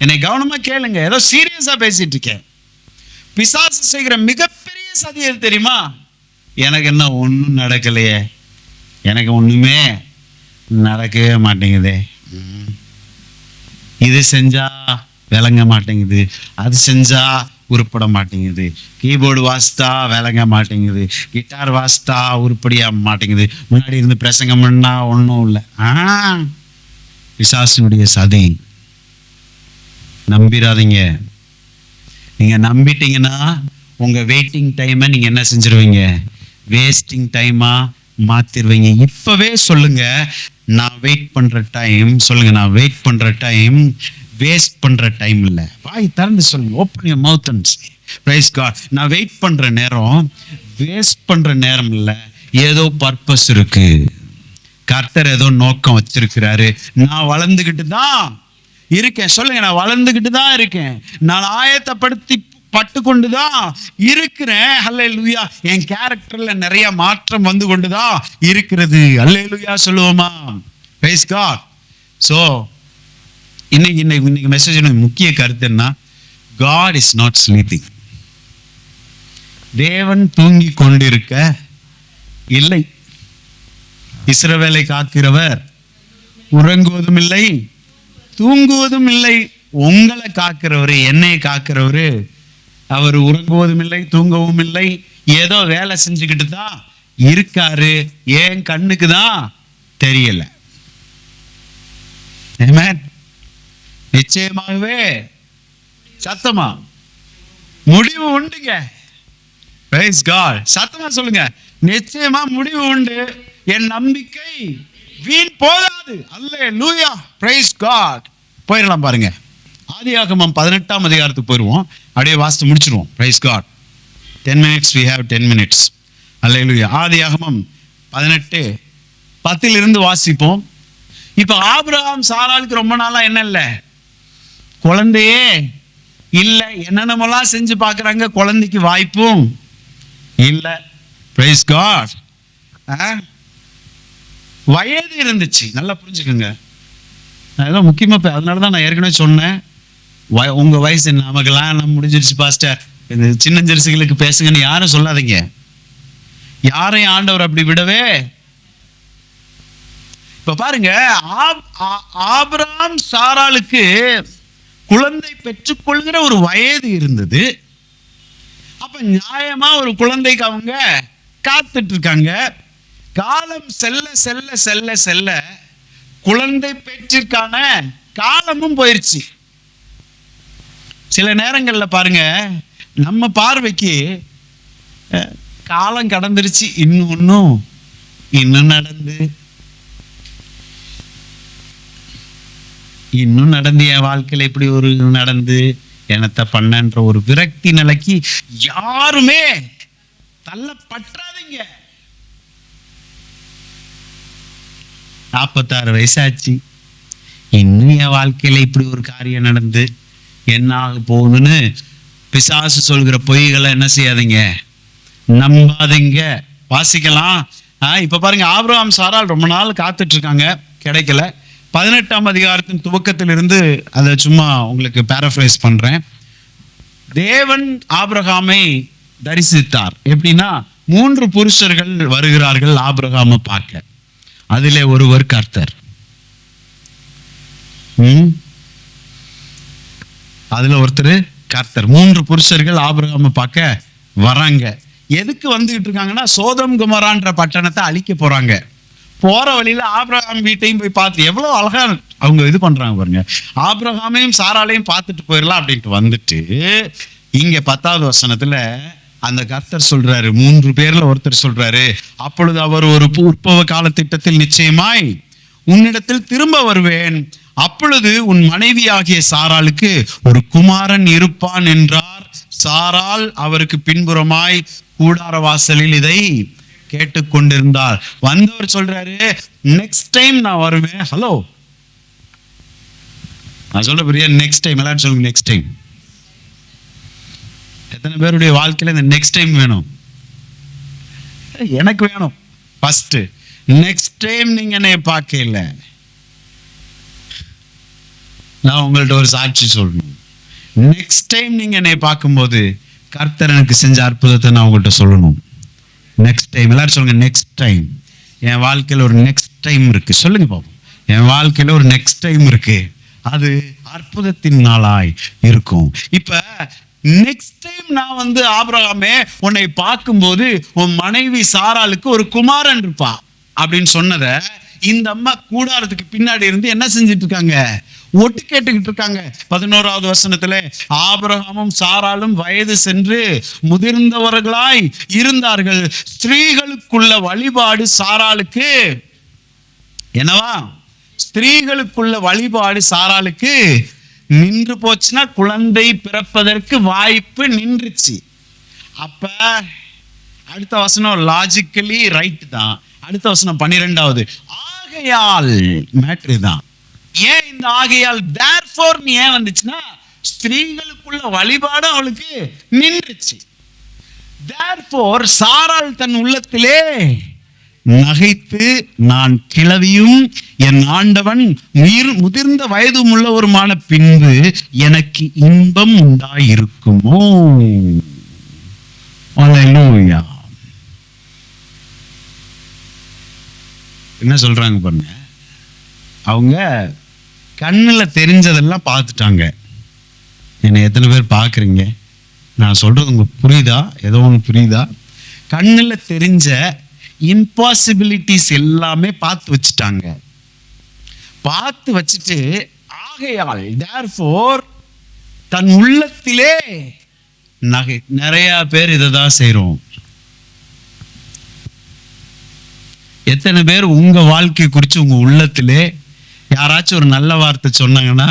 என்னை கவனமா கேளுங்க, ஏதோ சீரியஸா பேசிட்டு இருக்கேன். பிசாசு செய்கிற மிகப்பெரிய சதி எது தெரியுமா? எனக்கு என்ன ஒன்றும் நடக்கலையே, எனக்கு ஒண்ணுமே நடக்கவே மாட்டேங்குதே, இது செஞ்சா விளங்க மாட்டேங்குது, அது செஞ்சா உருப்பட மாட்டேங்குது, கீபோர்டு வாசித்தா விளங்க மாட்டேங்குது, கிட்டார் வாசித்தா உருப்படியா மாட்டேங்குது, முன்னாடி இருந்து பிரசங்கம் பண்ணா ஒன்றும் இல்லை. பிசாசினுடைய சதி. நம்பிடாதீங்க. நீங்க நம்பிட்டீங்கன்னா உங்க வெயிட்டிங் டைமை நீங்க என்ன செஞ்சிருவீங்க? வேஸ்டிங் டைமா மாத்திருவீங்க. இப்பவே சொல்லுங்க, நான் வெயிட் பண்ற டைம். சொல்லுங்க, நான் வெயிட் பண்ற டைம் வேஸ்ட் பண்ற டைம் இல்ல. வாய் திறந்து சொல்லுங்க. Open your mouth and say praise God. நான் வெயிட் பண்ற நேரம் வேஸ்ட் பண்ற நேரம் இல்ல. ஏதோ பர்பஸ் இருக்கு. கர்த்தர் ஏதோ நோக்கம் வச்சிருக்கிறாரு. நான் வளர்ந்துகிட்டு தான் இருக்கேன். சொல்லுங்க, நான் வளர்ந்துகிட்டு தான் இருக்கேன். நான் ஆயத்தப்படுத்தி பட்டுக்கொண்டுதான் இருக்கிறேன். அல்லேலூயா. என் கேரக்டர்ல நிறைய மாற்றம் வந்து கொண்டுதான் இருக்கிறது. அல்லேலூயா சொல்லுவோமா? Praise God. சோ இன்னைக்கு மெசேஜ் முக்கிய கருத்து என்ன? God is not sleeping. தேவன் தூங்கி கொண்டிருக்க இல்லை. இஸ்ரவேலை காக்கிறவர் உறங்குவதும் இல்லை, தூங்குவதும் இல்லை. உங்களை காக்கிறவரு, என்னை காக்கிறவரு, அவர் உறங்குவதும் இல்லை, தூங்கவும் இல்லை. ஏதோ வேலை செஞ்சுக்கிட்டு தான் இருக்காரு. ஏன் கண்ணுக்கு தான் தெரியல. ஆமென். நிச்சயமாகவே சத்தமா முடிவு உண்டுங்க. Praise God. சத்தமா சொல்லுங்க, நிச்சயமா முடிவு உண்டு. என் நம்பிக்கை வீண் போகாது. அல்லேலூயா. Praise God. போயிடலாம் பாருங்க. ஆதியாகமம் 18ஆம் அதிகாரத்துக்கு போயிடுவோம். அப்படியே வாசித்து முடிச்சிருவோம். Praise God. 10 minutes, we have 10 minutes. அல்லேலூயா. ஆதியாகமம் 18:10 வாசிப்போம். இப்ப ஆபிரகாம் சாராளுக்கு ரொம்ப நாளா என்ன இல்ல, குழந்தையே இல்ல. என்னென்னமெல்லாம் செஞ்சு பார்க்கறாங்க, குழந்தைக்கு வாய்ப்பும் இல்ல. Praise God. வயது இருந்துச்சு. நல்லா புரிஞ்சுக்கோங்க. அதெல்லாம் முக்கியமா. அதனாலதான் நான் ஏற்கனவே சொன்னேன், உங்க வயசு நமக்கெல்லாம் நம்ம முடிஞ்சிருச்சு பாஸ்டர், இந்த சின்னஞ்சரிசுகளுக்கு பேசுங்கன்னு யாரும் சொல்லாதீங்க. யாரையும் ஆண்டவர் அப்படி விடவே இப்ப பாருங்க, ஆபிரகாம் சாராளுக்கு குழந்தை பெற்றுக்கொள்கிற ஒரு வயது இருந்தது. அப்ப நியாயமா ஒரு குழந்தைக்கு அவங்க காத்துட்டு இருக்காங்க. காலம் செல்ல செல்ல செல்ல செல்ல குழந்தை பேச்சிற்கான காலமும் போயிருச்சு. சில நேரங்கள்ல பாருங்க, நம்ம பார்வைக்கு காலம் கடந்துருச்சு, இன்னும் நடந்து என் வாழ்க்கையில இப்படி ஒரு நடந்து என்னத்த பண்ணன்ற ஒரு விரக்தி நிலைக்கு யாருமே தள்ளப்பற்றாதீங்க. 46 வயசாச்சு, இன்னும் என் வாழ்க்கையில இப்படி ஒரு காரியம் நடந்து என்ன ஆக போகுதுன்னு பிசாசு சொல்கிற பொய்களை என்ன செய்யாதீங்க, நம்பாதீங்க. வாசிக்கலாம். இப்ப பாருங்க, ஆபிரகாம் சாராள் ரொம்ப நாள் காத்துட்டு இருக்காங்க, கிடைக்கல. 18ஆம் அதிகாரத்தின் துவக்கத்திலிருந்து அதை சும்மா உங்களுக்கு பேரஃப்ரைஸ் பண்றேன். தேவன் ஆபிரகாமை தரிசித்தார். எப்படின்னா, 3 புருஷர்கள் வருகிறார்கள் ஆபிரகாமை பார்க்க. அதிலே ஒருவர் கர்த்தர். அதுல ஒருத்தர் கர்த்தர். 3 புருஷர்கள் ஆபிரகாமை பார்க்க வராங்க. எதுக்கு வந்துகிட்டு இருக்காங்கன்னா, சோதம் குமரான்ற பட்டணத்தை அழிக்க போறாங்க. போற வழியில ஆபிரகாம் வீட்டையும் போய் பார்த்து, எவ்வளவு அழகா அவங்க இது பண்றாங்க பாருங்க. ஆபிரகாமையும் சாராளையும் பார்த்துட்டு போயிடலாம் அப்படின்ட்டு வந்துட்டு, இங்க 10வது வசனத்துல அந்த கர்த்தர் சொல்றாரு, 3 பேர்ல ஒருத்தர் சொல்றாரு, அப்பொழுது அவர் ஒரு உற்பவ கால திட்டத்தில் நிச்சயமாய் உன்னிடத்தில் திரும்ப வருவேன், அப்பொழுது உன் மனைவியாகிய சாராளுக்கு ஒரு குமாரன் இருப்பான் என்றார். சாராள் அவருக்கு பின்புறமாய் கூடார வாசலில் இதை கேட்டுக்கொண்டிருந்தார். வந்தவர் சொல்றாரு, நெக்ஸ்ட் டைம் நான் வருவேன். ஹலோ, நான் சொல்ற பெரிய நெக்ஸ்ட் டைம். எல்லாரும் சொல்லுங்க நெக்ஸ்ட் டைம். எத்தனை பேருடைய வாழ்க்கையில இந்த நெக்ஸ்ட் டைம் வேணும்? எனக்கு வேணும். ஃபர்ஸ்ட் நெக்ஸ்ட் டைம் நீங்க என்னைய பார்க்க இல்லை, நான் உங்கள்ட்ட ஒரு சாட்சி சொல்லணும். நெக்ஸ்ட் டைம் நீங்க என்னை பார்க்கும்போது கர்த்தர் எனக்கு செஞ்ச அற்புதத்தை நான் உங்கள்கிட்ட சொல்லணும். Next time. எல்லாரும் சொல்லுங்க நெக்ஸ்ட் டைம். என் வாழ்க்கையில் ஒரு நெக்ஸ்ட் டைம் இருக்கு. சொல்லுங்க பாப்போம். என் வாழ்க்கையில ஒரு நெக்ஸ்ட் டைம் இருக்கு, அது அற்புதத்தின் நாளாய் இருக்கும். இப்ப நெக்ஸ்ட் டைம் நான் ஆபிரகாமே உன்னை பார்க்கும்போது உன் மனைவி சாராளுக்கு ஒரு குமாரன் இருப்பா அப்படின்னு சொன்னத இந்த அம்மா கூடாரத்துக்கு பின்னாடி இருந்து என்ன செஞ்சிட்டு இருக்காங்க, ஒட்டு கேட்டுக்கிட்டு இருக்காங்க. 11வது வசனத்துல, ஆபிரகாமும் சாராளும் வயது சென்று முதிர்ந்தவர்களாய் இருந்தார்கள், ஸ்திரீகளுக்குள்ள வழிபாடு சாராளுக்கு என்னவா, ஸ்திரீகளுக்குள்ள வழிபாடு சாராளுக்கு நின்று போச்சுன்னா குழந்தை பிறப்பதற்கு வாய்ப்பு நின்றுச்சு. அப்ப அடுத்த வசனம் லாஜிக்கலி ரைட் தான். அடுத்த வசனம் 12வது, ஆகையால் மேட்ரு தான். ஏன் இந்த ஆகையால் therefore நீ ஏன் வந்துச்சுன்னா, ஸ்திரீகளுக்குள்ள வழிபாடு அவளுக்கு நின்றுச்சு. therefore சாராள் தன் உள்ளத்திலே நகைத்து, நான் கிழவியும் என் ஆண்டவன் முதிர்ந்த வயதும் உள்ளவருமான பின்பு எனக்கு இன்பம் உண்டாயிருக்குமோ. அல்லேலூயா. என்ன சொல்றாங்க பாருங்க, அவங்க கண்ணுல தெரிஞ்சதெல்லாம் பார்த்துட்டாங்க. என்னை எத்தனை பேர் பார்க்குறீங்க? நான் சொல்றது உங்களுக்கு புரியுதா? ஏதோ ஒன்று புரியுதா? கண்ணுல தெரிஞ்ச இம்பாசிபிலிட்டிஸ் எல்லாமே பார்த்து வச்சுட்டாங்க. பார்த்து வச்சுட்டு ஆகையால் therefore தன் உள்ளத்திலே நகை. நிறைய பேர் இதை தான் செய்றோம். எத்தனை பேர் உங்க வாழ்க்கை குறித்து உங்க உள்ளத்திலே யாராச்சும் ஒரு நல்ல வார்த்தை சொன்னாங்கன்னா,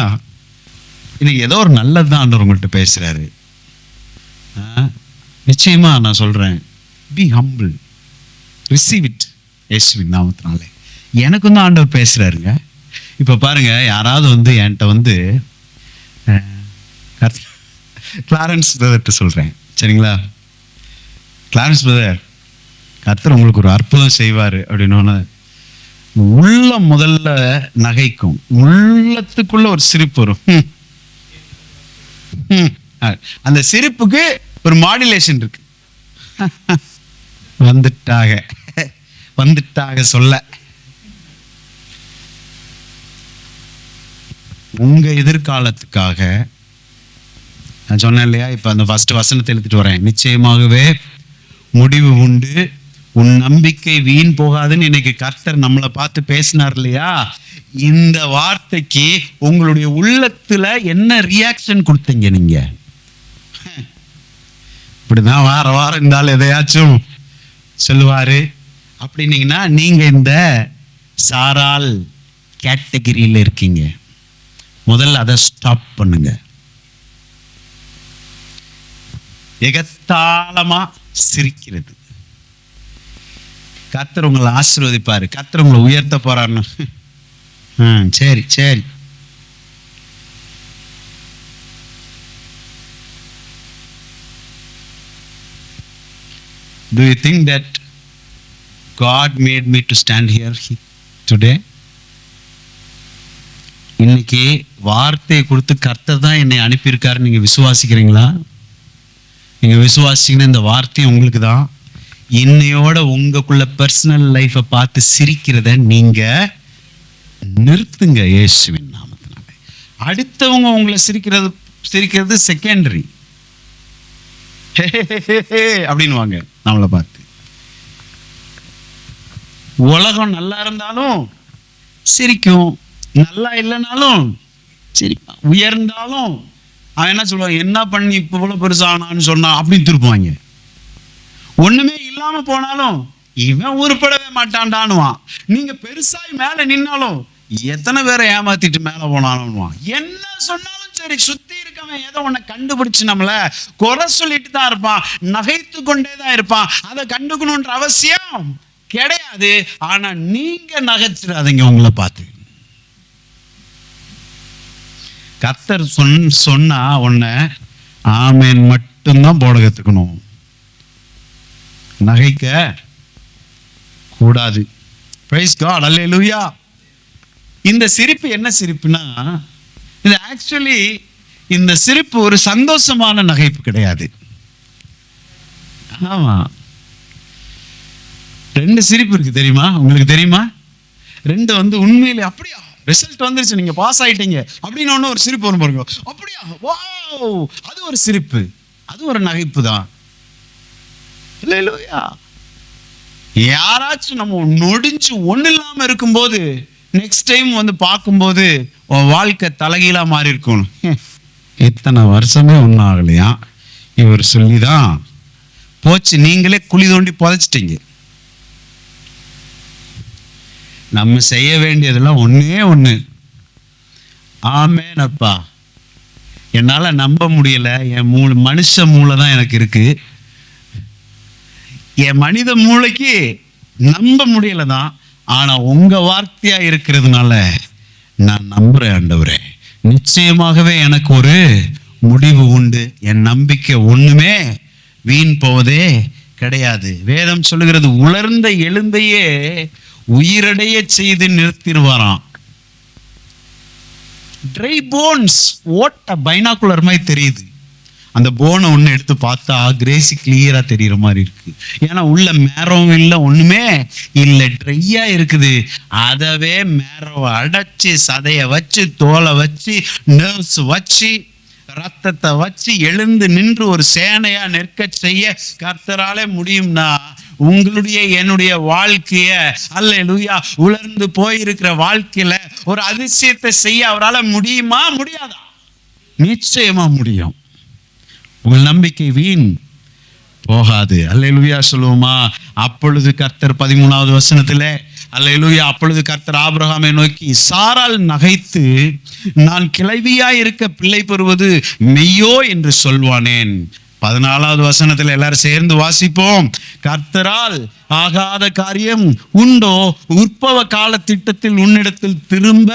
இன்னைக்கு ஏதோ ஒரு நல்லதுதான் உங்கள்கிட்ட பேசுறாரு. நிச்சயமா நான் சொல்றேன், பி ஹம்பிள், ரிசீவ் இட் இயேசுவின் நாமத்தினாலே. எனக்கும் தான் ஆண்டவர் பேசுறாருங்க. இப்ப பாருங்க, யாராவது என்கிட்ட கிளாரன்ஸ் பிரதர்கிட்ட சொல்றேன், சரிங்களா, கிளாரன்ஸ் பிரதர் கர்த்தர் உங்களுக்கு ஒரு அற்புதம் செய்வாரு அப்படின்னு உள்ளம் முதல்ல நகைக்கும். உள்ளத்துக்குள்ள ஒரு சிரிப்பு வரும். அந்த சிரிப்புக்கு ஒரு மாடுலேஷன் இருக்கு. வந்துட்டாக சொல்ல உங்க எதிர்காலத்துக்காக. நான் சொன்னேன் இல்லையா, இப்ப அந்த ஃபர்ஸ்ட் வசனத்தை எழுதிட்டு வரேன். நிச்சயமாகவே முடிவு உண்டு, உன் நம்பிக்கை வீண் போகாதுன்னு இன்னைக்கு கர்த்தர் நம்மளை பார்த்து பேசினார் இல்லையா. இந்த வார்த்தைக்கு உங்களுடைய உள்ளத்துல என்ன ரியாக்ஷன் கொடுத்தீங்க? நீங்க இப்படிதான் வார வாரம் இருந்தாலும் எதையாச்சும் சொல்லுவாரு அப்படின்னீங்கன்னா நீங்க இந்த சாரால் கேட்டகரியில இருக்கீங்க. முதல்ல அதை ஸ்டாப் பண்ணுங்க. எகத்தாளமா சிரிக்கிறது. கர்த்தர் உங்களை ஆசீர்வதிப்பாரு, கர்த்தர் உங்களை உயர்த்த போறாருன்னு சரி சரி. Do you think that God made me to stand here today? இன்னைக்கு வார்த்தையை கொடுத்து கர்த்தர் தான் என்னை அனுப்பியிருக்காரு. நீங்க விசுவாசிக்கிறீங்களா? நீங்க விசுவாசிங்கன்னா இந்த வார்த்தை உங்களுக்கு தான். இன்னையோட உங்களுக்குள்ள பர்சனல் லைஃபை பார்த்து சிரிக்கிறத நீங்க நிறுத்துங்க இயேசுவின் நாமத்தினால. அடுத்தவங்க உங்களை சிரிக்கிறது செகண்டரி. அப்படின்னு வாங்க நம்மளை பார்த்து. உலகம் நல்லா இருந்தாலும் சிரிக்கும், நல்லா இல்லைனாலும் சிரிப்பான். உயர்ந்தாலும் அவன் என்ன சொல்லுவான், என்ன பண்ணி இப்போ இவ்வளோ பெருசானான்னு சொன்னான் அப்படின்னு திருப்புவாங்க. ஒண்ணுமே இல்லாம போனாலும் இவன் உருப்படவே மாட்டான்டானுவான். நீங்க பெருசாய் மேல நின்னாலும் எத்தனை பேரை ஏமாத்திட்டு மேல போனாலும் என்ன சொன்னாலும் சரி, சுத்தி இருக்கவன் ஏதோ உன்னை கண்டுபிடிச்சு நம்மள குறை சொல்லிட்டு தான் இருப்பான், நகைத்து கொண்டே தான் இருப்பான். அதை கண்டுக்கணும்ன்ற அவசியம் கிடையாது. ஆனா நீங்க நகைச்சிடாதீங்க உங்களை பார்த்து. கர்த்தர் சொன்னா உன்னை ஆமேன் மட்டும்தான் போட கத்துக்கணும், நகைக்க கூடாது. பிரைஸ் காட், அல்லேலூயா. இந்த சிரிப்பு என்ன சிரிப்புனா, இது ஆக்சுவலி இந்த சிரிப்பு ஒரு சந்தோஷமான நகைப்பு கிடையாது. ஆமா, ரெண்டு சிரிப்பு இருக்கு தெரியுமா? உங்களுக்கு தெரியுமா? ரெண்டு உண்மையிலே அப்படியா ரிசல்ட் வந்துருச்சு, நீங்க பாஸ் ஆயிட்டீங்க அப்படின்னு ஒன்று ஒரு சிரிப்பு வரும் பாருங்க. அப்படியா, வாவ், அது ஒரு சிரிப்பு, அது ஒரு நகைப்பு தான். அல்லேலூயா. யாராச்சும் நம்ம நொடிஞ்சு ஒண்ணு இல்லாம இருக்கும்போது நெக்ஸ்ட் டைம் பார்க்கும்போது உன் வாழ்க்கை தலைகீழா மாறி இருக்கணும். இத்தனை வருஷமே ஒன்றும் ஆகலையா, இவர் சொல்லிதான் போச்சு, நீங்களே குழி தோண்டி புதைச்சிட்டீங்க. நம்ம செய்ய வேண்டியதெல்லாம் ஒண்ணே ஒண்ணு, ஆமேனப்பா, என்னால நம்ப முடியல, என் மனுஷ மூளை தான் எனக்கு இருக்கு, என் மனித மூளைக்கு நம்ப முடியல தான், ஆனா உங்க வார்த்தையா இருக்கிறதுனால நான் நம்புறேன் ஆண்டவரே. நிச்சயமாகவே எனக்கு ஒரு முடிவு உண்டு, என் நம்பிக்கை ஒண்ணுமே வீண் போவதே கிடையாது. வேதம் சொல்லுகிறது, உலர்ந்த எலும்பையே உயிரடைய செய்து நிறுத்திடுவாராம். ட்ரை போன்ஸ் ஓட்ட பைனாக்குலர் மாதிரி தெரியுது. அந்த போனை ஒன்று எடுத்து பார்த்தா கிரேசி கிளியரா தெரியுற மாதிரி இருக்கு. ஏன்னா உள்ள மேரம் இல்லை, ஒண்ணுமே இல்லை, ட்ரையா இருக்குது. அதவே மேரவை அடைச்சு, சதைய வச்சு, தோலை வச்சு, நர்வ்ஸ் வச்சு, ரத்தத்தை வச்சு எழுந்து நின்று ஒரு சேனையா நிற்க செய்ய கர்த்தராலே முடியும்னா, உங்களுடைய என்னுடைய வாழ்க்கைய அல்லேலூயா உலர்ந்து போயிருக்கிற வாழ்க்கையில ஒரு அதிசயத்தை செய்ய அவரால் முடியுமா? முடியாதா? நிச்சயமா முடியும். உங்கள் நம்பிக்கை வீண் போகாது. அல்லேலூயா சொல்லுவோமா? அப்பொழுது கர்த்தர் 13வது வசனத்திலே, அல்லேலூயா, அப்பொழுது கர்த்தர் ஆபிரகாமை நோக்கி, சாரால் நகைத்து நான் கிழவியாய் இருக்க பிள்ளை பெறுவது மெய்யோ என்று சொல்வானேன். 14வது வசனத்தில் எல்லாரும் சேர்ந்து வாசிப்போம். கர்த்தரால் ஆகாத காரியம் உண்டோ? உற்பவ கால திட்டத்தில் உன்னிடத்தில் திரும்ப.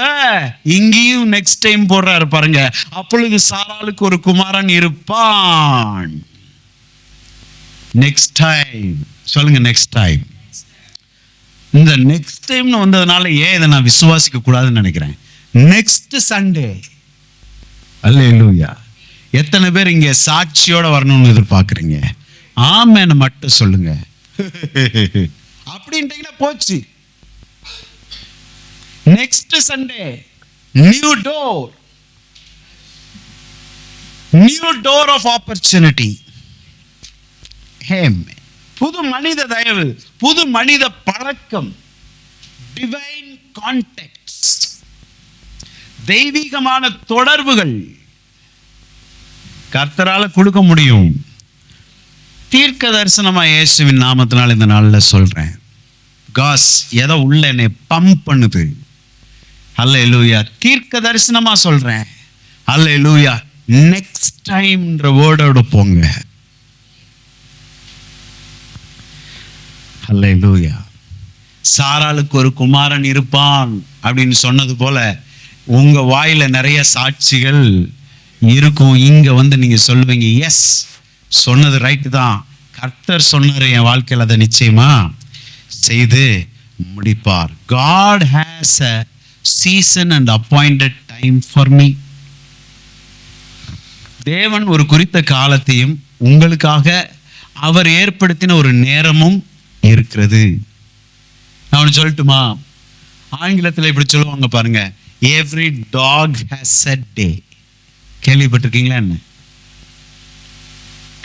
இங்கேயும் நெக்ஸ்ட் டைம் போடுறாரு பாருங்க. அப்பொழுது சாராளுக்கு ஒரு குமாரன் இருப்பான். நெக்ஸ்ட் டைம் சொல்லுங்க, நெக்ஸ்ட் டைம். இந்த நெக்ஸ்ட் டைம்னு வந்ததுனால ஏன் இதை நான் விசுவாசிக்க கூடாதுன்னு நினைக்கிறேன். நெக்ஸ்ட் சண்டே, அல்லேலூயா. எத்தனை பேர் இங்க சாட்சியோட வரணும்னு எதிர்பார்க்குறீங்க? ஆமேன்னு மட்டும் சொல்லுங்க. அப்படின்ட்டீங்கன்னா போச்சு. Next Sunday new door, new door of opportunity. புது மனித தயவு, புது மனித பழக்கம், டிவைன் கான்டெக்ட்ஸ், தெய்வீகமான தொடர்புகள் கர்த்தரால கொடுக்க முடியும். தீர்க்க தரிசனமா இயேசுவின் நாமத்தினால் இந்த நாள்ல சொல்றேன். காஸ் ஏதோ உள்ள என்னை பம்ப் பண்ணுது. அல்லேலூயா. தீர்க்க தரிசனமா சொல்றேன். அல்லேலூயா. நெக்ஸ்ட் டைம்ன்ற வேர்டோட போங்க. அல்லேலூயா. சாராளுக்கு ஒரு குமாரன் இருப்பான் அப்படின்னு சொன்னது போல உங்க வாயில நிறைய சாட்சிகள் இருக்கும். இங்க வந்து நீங்க சொல்லுவீங்க, எஸ் சொன்னது ரைட்டு தான், கர்த்தர் சொன்னாரு என் வாழ்க்கையில், அதை நிச்சயமா செய்து முடிப்பார். God has a season and appointed time for me. தேவன் ஒரு குறித்த காலத்தையும் உங்களுக்காக அவர் ஏற்படுத்தின ஒரு நேரமும் இருக்கிறது. நான் ஒன்று சொல்லட்டுமா? ஆங்கிலத்தில் இப்படி சொல்லுவாங்க பாருங்க, every dog has a day. கேள்விப்பட்டிருக்கீங்களா என்ன?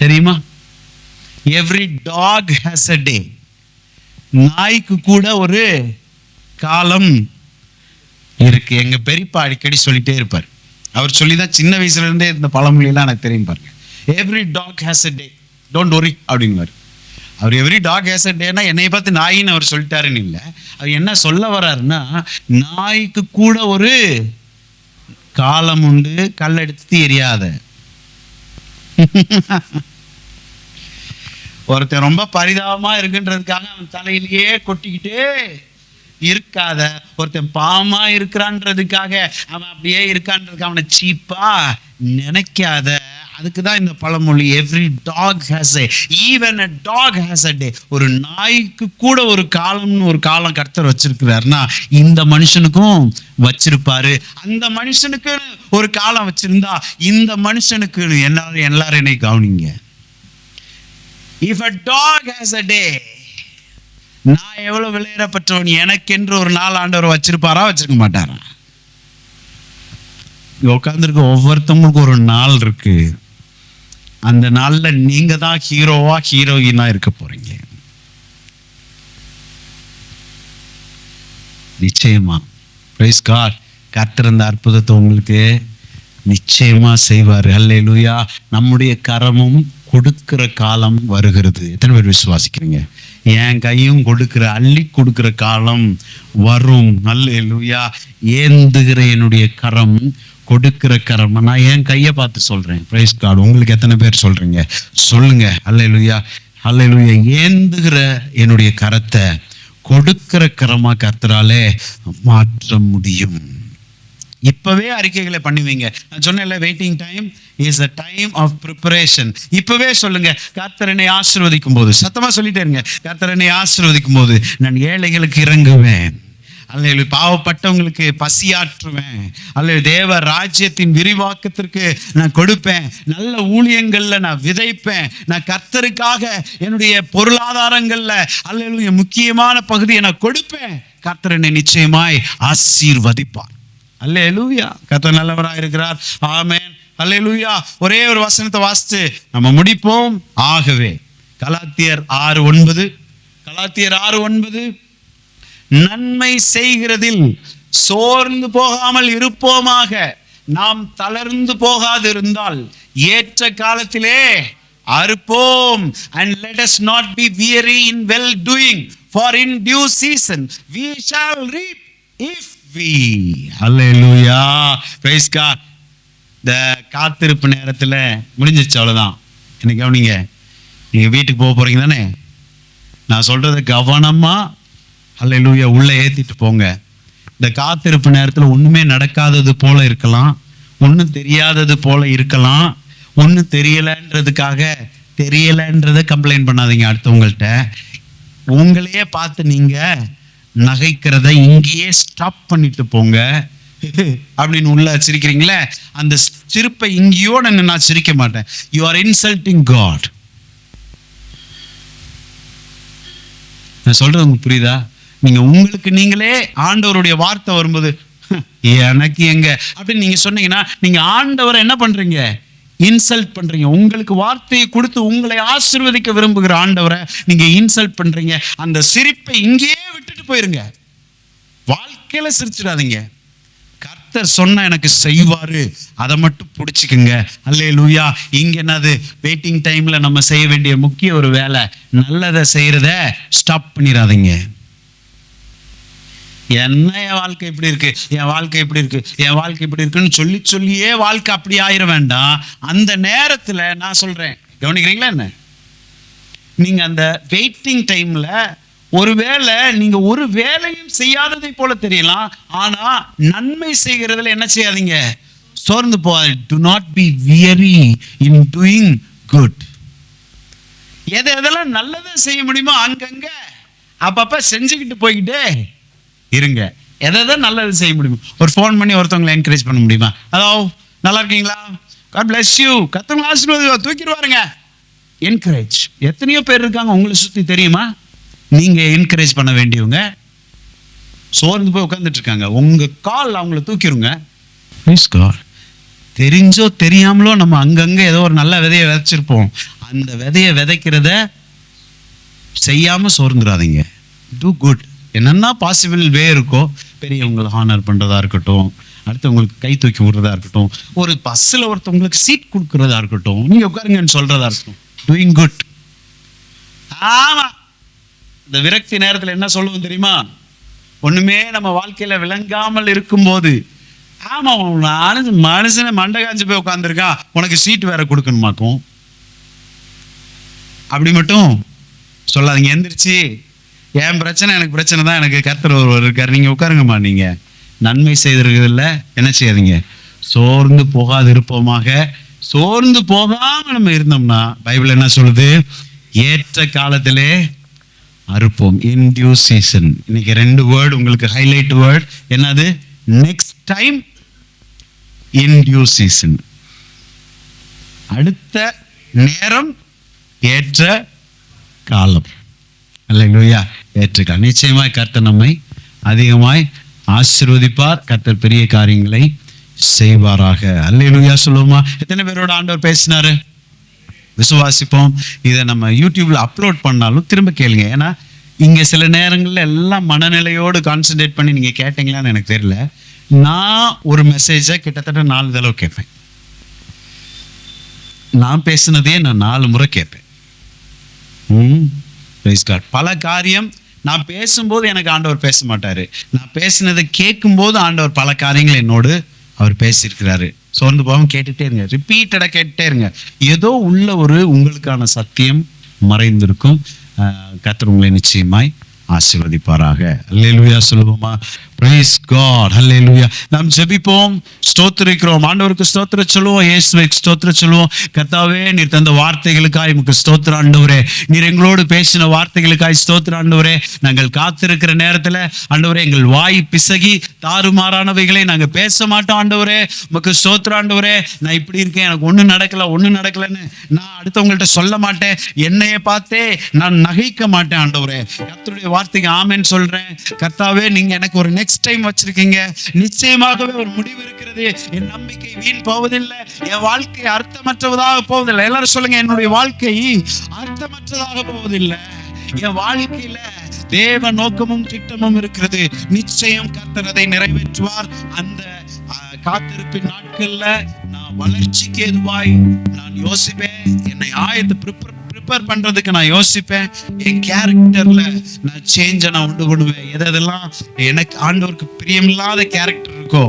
தெரியுமா? every dog has a day. நாய்க்கு கூட ஒரு காலம் இருக்கு. எங்க பெரியப்பா அடிக்கடி சொல்லிட்டே இருப்பார். அவர் சொல்லிதான் சின்ன வயசுல இருந்தே இந்த பழமொழியெல்லாம் எனக்கு தெரியும் பாருங்க. every dog has a day, don't worry அப்படின்வார். Our every dog has a dayனா என்னை பார்த்து நாயின்னு அவர் சொல்லிட்டாருன்னு இல்லை. அவர் என்ன சொல்ல வர்றாருன்னா, நாய்க்கு கூட ஒரு காலம் உண்டு, கல்லெடுத்து எரியாத. ஒருத்தன் ரொம்ப பரிதாபமா இருக்குன்றதுக்காக அவன் தலையிலேயே கொட்டிக்கிட்டே இருக்காத. ஒருத்தன் பாவமா இருக்கிறான்றதுக்காக அவன் அப்படியே இருக்கான்றதுக்கு அவனை சீப்பா நினைக்காத. அதுக்குதான் இந்த பழமொழி, every dog has a, even a dog has a day. ஒரு நாய்க்கு கூட ஒரு காலம்னு ஒரு காலம் கர்த்தர் வச்சிருக்கிறாருன்னா இந்த மனுஷனுக்கும் வச்சிருப்பாரு. அந்த மனுஷனுக்கு ஒரு காலம் வச்சிருந்தா இந்த மனுஷனுக்கு எல்லாரும் என்னை கவனிங்க. If a dog has a day, நான் எவ்வளவு விலையேறப்பட்டவன், எனக்கென்று ஒரு நாள் ஆண்டவர் வச்சிருப்பாரா வச்சிருக்க மாட்டாரா? உட்கார்ந்துருக்க ஒவ்வொருத்தவங்களுக்கும் ஒரு நாள் இருக்கு. அந்த நாள்ல நீங்க தான் ஹீரோவா ஹீரோயினா இருக்க போறீங்க. நிச்சயமா பிரைஸ் காட். கர்த்தர் அந்த அற்புதத்தை உங்களுக்கு நிச்சயமா செய்வார். அல்லேலூயா. நம்முடைய கரமும் கொடுக்கிற காலம் வருகிறது. எத்தனை பேர் விசுவாசிக்கிறீங்க? என் கையும் கொடுக்கிற, அள்ளி கொடுக்கிற காலம் வரும். அல்லேலூயா. ஏந்துகிற என்னுடைய கரம், கொடுக்கிற கரம். நான் என் கையை பார்த்து சொல்றேன். Praise God. உங்களுக்கு எத்தனை பேர் சொல்றீங்க? சொல்லுங்க. அல்லேலூயா. அல்லேலூயா. ஏந்துகிற என்னுடைய கரத்தை கொடுக்கிற கரமா கர்த்தராலே மாற்ற முடியும். இப்பவே அறிக்கைகளை பண்ணுவீங்க. நான் சொன்னேன்ல, waiting time is a time of preparation. இப்பவே சொல்லுங்க, கர்த்தர் என்னை ஆசீர்வதிக்கும் போது, சத்தமா சொல்லிட்டே இருங்க, கர்த்தர் என்னை ஆசீர்வதிக்கும் போது நான் ஏழைகளுக்கு இறங்குவேன். அல்லது பாவப்பட்டவங்களுக்கு பசியாற்றுவேன். அல்லது தேவ ராஜ்யத்தின் விரிவாக்கத்திற்கு நான் கொடுப்பேன். நல்ல ஊழியங்கள்ல நான் விதைப்பேன். நான் கர்த்தருக்காக என்னுடைய பொருளாதாரங்கள்ல அல்லது முக்கியமான பகுதியை நான் கொடுப்பேன். கர்த்தர் என்னை நிச்சயமாய் ஆசீர்வதிப்பார். அல்லேலூயா. கர்த்தர் நல்லவராக இருக்கிறார். ஆமென். அல்லேலூயா. ஒரே ஒரு வசனத்தை வாசித்து நம்ம முடிப்போம். ஆகவே கலாத்தியர் 6:9, கலாத்தியர் 6:9, நன்மை செய்கிறதில் சோர்ந்து போகாமல் இருப்போமாக, நாம் தளர்ந்து போகாதிருந்தால் ஏற்ற காலத்திலே அறுப்போம். and let us not be weary in well doing, for in due season we shall reap if we. Hallelujah. Praise God. இந்த காத்திருப்பு நேரத்தில் முடிஞ்சிச்சு, அவ்வளோதான். எனக்கு கவனிங்க, நீங்கள் வீட்டுக்கு போக போகிறீங்க தானே? நான் சொல்கிறத கவனமாக அல்லேலூயா உள்ளே ஏற்றிட்டு போங்க. இந்த காத்திருப்பு நேரத்தில் ஒன்றுமே நடக்காதது போல இருக்கலாம், ஒன்றும் தெரியாதது போல இருக்கலாம். ஒன்றும் தெரியலைன்றதை கம்ப்ளைண்ட் பண்ணாதீங்க அடுத்தவங்கள்ட்ட. உங்களையே பார்த்து நீங்கள் நகைக்கிறத இங்கேயே ஸ்டாப் பண்ணிட்டு போங்க. அப்படின்னு உள்ள சிரிக்கிறீங்களே, அந்த சிரிப்பை இங்கேயோட நான் சிரிக்க மாட்டேன். You are insulting God. நான் சொல்றது உங்களுக்கு புரியுதா? நீங்க உங்களுக்கு நீங்களே ஆண்டவருடைய வார்த்தை வரும்போது எனக்கு எங்க அப்படின்னு நீங்க சொன்னீங்கன்னா நீங்க ஆண்டவரை என்ன பண்றீங்க? இன்சல்ட் பண்றீங்க. உங்களுக்கு வார்த்தையை கொடுத்து உங்களை ஆசீர்வதிக்க விரும்புகிற ஆண்டவரை நீங்க இன்சல்ட் பண்றீங்க. அந்த சிரிப்பை இங்கேயே விட்டுட்டு போயிருங்க. வாழ்க்கையில சிரிச்சிடாதீங்க. கர்த்தர் சொன்னா எனக்கு செய்வாரு, அதை மட்டும் பிடிச்சிக்குங்க. அல்லேலூயா. இங்க என்னது, வெயிட்டிங் டைம்ல நம்ம செய்ய வேண்டிய முக்கிய ஒரு வேலை, நல்லதை செய்யறத ஸ்டாப் பண்ணிடாதீங்க. என்ன என் வாழ்க்கை இப்படி இருக்கு, என் வாழ்க்கை இப்படி இருக்கு, என் வாழ்க்கை இப்படி இருக்குன்னு சொல்லி சொல்லியே வாழ்க்கை அப்படி ஆயிர வேண்டாம். அந்த நேரத்துல நான் சொல்றேன், கவனிக்கிறீங்களா என்ன, நீங்க அந்த வெயிட்டிங் டைம்ல ஒருவேளை நீங்க ஒரு வேலையும் செய்யாததை போல தெரியலாம், ஆனா நன்மை செய்கிறதுல என்ன செய்யாதீங்க, சோர்ந்து போகாது. To not be weary in doing good. எதெல்லாம் நல்லதை செய்ய முடியுமோ அங்கங்க அப்பப்ப செஞ்சுக்கிட்டு போய்கிட்டே இருங்க. எதை நல்லது செய்ய முடியுமோ, ஒரு ஃபோன் பண்ணி ஒருத்தவங்களை என்கரேஜ் பண்ண முடியுமா? ஹலோ, நல்லா இருக்கீங்களா, God bless you, கத்தவங்களை ஆசீர்வாதம் தூக்கிடுவாருங்க. என்கரேஜ். எத்தனையோ பேர் இருக்காங்க உங்களை சுத்தி, தெரியுமா? நீங்க என்கரேஜ் பண்ண வேண்டியவங்க சோர்ந்து போய் உட்கார்ந்துட்டு இருக்காங்க, உங்க கால் அவங்கள தூக்கிடுங்க. தெரிஞ்சோ தெரியாமலோ நம்ம அங்கங்க ஏதோ ஒரு நல்ல விதையை விதைச்சிருப்போம். அந்த விதையை விதைக்கிறத செய்யாம சோர்ந்துடாதீங்க. Do good. என்னென்ன பாசிபிள் வே இருக்கோ, பெரியவங்களை ஹானர் பண்றதா இருக்கட்டும், அடுத்தவங்களுக்கு கை தூக்கி விடுறதா இருக்கட்டும், ஒரு பஸ்ஸில் ஒருத்தவங்களுக்கு சீட் கொடுக்கறதா இருக்கட்டும், நீங்க உட்காருங்கன்னு சொல்றதா இருக்கட்டும், டூயிங் குட். ஆமா, இந்த விரக்தி நேரத்தில் என்ன சொல்லுவோம் தெரியுமா? ஒண்ணுமே நம்ம வாழ்க்கையில விளங்காமல் இருக்கும்போது, ஆமா மனுஷனை மண்டை காஞ்சு போய் உட்காந்துருக்கான், உனக்கு சீட் வேற கொடுக்கணுமாக்கும், அப்படி மட்டும் சொல்லாதீங்க. எந்திரிச்சு என் பிரச்சனை எனக்கு பிரச்சனை தான், எனக்கு கர்த்தர் ஒருவர் இருக்காரு, நீங்க உட்காருங்கம்மா. நீங்க நன்மை செய்திருக்கிறதுல என்ன செய்யாதீங்க, சோர்ந்து போகாது இருப்போமாக. சோர்ந்து போகாம நம்ம இருந்தோம்னா பைபிள் என்ன சொல்லுது, ஏற்ற காலத்திலே அறுப்போம். இன் டியூ சீசன். இன்னைக்கு 2 வேர்டு உங்களுக்கு ஹைலைட் வேர்ட். என்னது? Next time, in due season. அடுத்த நேரம், ஏற்ற காலம். அல்லேலூயா. ஏற்ற காலம். நிச்சயமாய் கர்த்தர் நம்மை அதிகமாய் ஆசீர்வதிப்பார். கர்த்தர் பெரிய காரியங்களை செய்வாராக. அல்லேலூயா சொல்லுவோமா? எத்தனை பேரோட ஆண்டவர் பேசினாரு? விசுவாசிப்போம். இதை நம்ம யூடியூப்ல அப்லோட் பண்ணாலும் திரும்ப கேளுங்க. ஏன்னா இங்க சில நேரங்கள்ல எல்லாம் மனநிலையோடு கான்சென்ட்ரேட் பண்ணி நீங்க கேட்டீங்களான்னு எனக்கு தெரியல. நான் ஒரு மெசேஜை கிட்டத்தட்ட 4 தடவை கேட்பேன். நான் பேசினதையே நான் 4 முறை கேட்பேன். பல காரியம் நான் பேசும்போது எனக்கு ஆண்டவர் பேச மாட்டாரு, நான் பேசினதை கேட்கும்போது ஆண்டவர் பல காரியங்கள் என்னோடு அவர் பேசியிருக்கிறாரு. சோர்ந்து போகாம கேட்டுட்டே இருங்க, ரிப்பீட்டடா கேட்டுட்டே இருங்க. ஏதோ உள்ள ஒரு உங்களுக்கான சத்தியம் மறைந்திருக்கும். கர்த்தர் உங்களை நிச்சயமாய் ஆசீர்வதிப்பாராக. அல்லேலூயா சொல்லுவோமா? Praise God. அல்லேலூயா. நாம் ஜெபிப்போம், ஸ்தோத்திரிக்கிறோம். ஆண்டவருக்கு ஸ்தோத்திரம் சொல்லுவோம், இயேசுவுக்கு ஸ்தோத்திரம் சொல்லுவோம். கர்த்தாவே, நீர் தந்த வார்த்தைகளுக்காய் உமக்கு ஸ்தோத்திரம் ஆண்டவரே. நீர் எங்களோடு பேசின வார்த்தைகளுக்காய் ஸ்தோத்திரம் ஆண்டவரே. நாங்கள் காத்திருக்கிற நேரத்துல ஆண்டவரே, எங்கள் வாய் பிசகி தாறுமாறானவைகளை நாங்கள் பேச மாட்டோம் ஆண்டவரே. உமக்கு ஸ்தோத்திரம் ஆண்டவரே. நான் இப்படி இருக்கேன், எனக்கு ஒண்ணு நடக்கலன்னு நான் அடுத்தவங்கள்ட்ட சொல்ல மாட்டேன். என்னைய பார்த்தே நான் நகைக்க மாட்டேன் ஆண்டவரே. கர்த்தருடைய வார்த்தைக்கு ஆமென் சொல்றேன். கர்த்தாவே, நீங்க எனக்கு ஒரு நெக்ஸ்ட் டைம் வச்சிருக்கீங்க. நிச்சயமாகவே ஒரு முடிவு இருக்கிறது. என் நம்பிக்கை வீண் போவதில்லை, என் வாழ்க்கை அர்த்தமற்றதாக போவதில்லை. எல்லாரும் சொல்லுங்க, என்னுடைய வாழ்க்கை அர்த்தமற்றதாக போவதில்லை. என் வாழ்க்கையில தேவ நோக்கமும் திட்டமும் இருக்கிறது. நிச்சயம் கர்த்தர் அதை நிறைவேற்றுவார். அந்த காத்திருப்பின் நாட்கள்ல நான் வளர்ச்சிக்கு எதுவாய் நான் யோசிப்பேன். என்னை ப்ரிப்பேர் பண்றதுக்கு நான் யோசிப்பேன். என் கேரக்டர்ல நான் சேஞ்ச நான் உண்டு பண்ணுவேன். எதெல்லாம் எனக்கு ஆண்டவருக்கு பிரியமில்லாத கேரக்டர் இருக்கோ,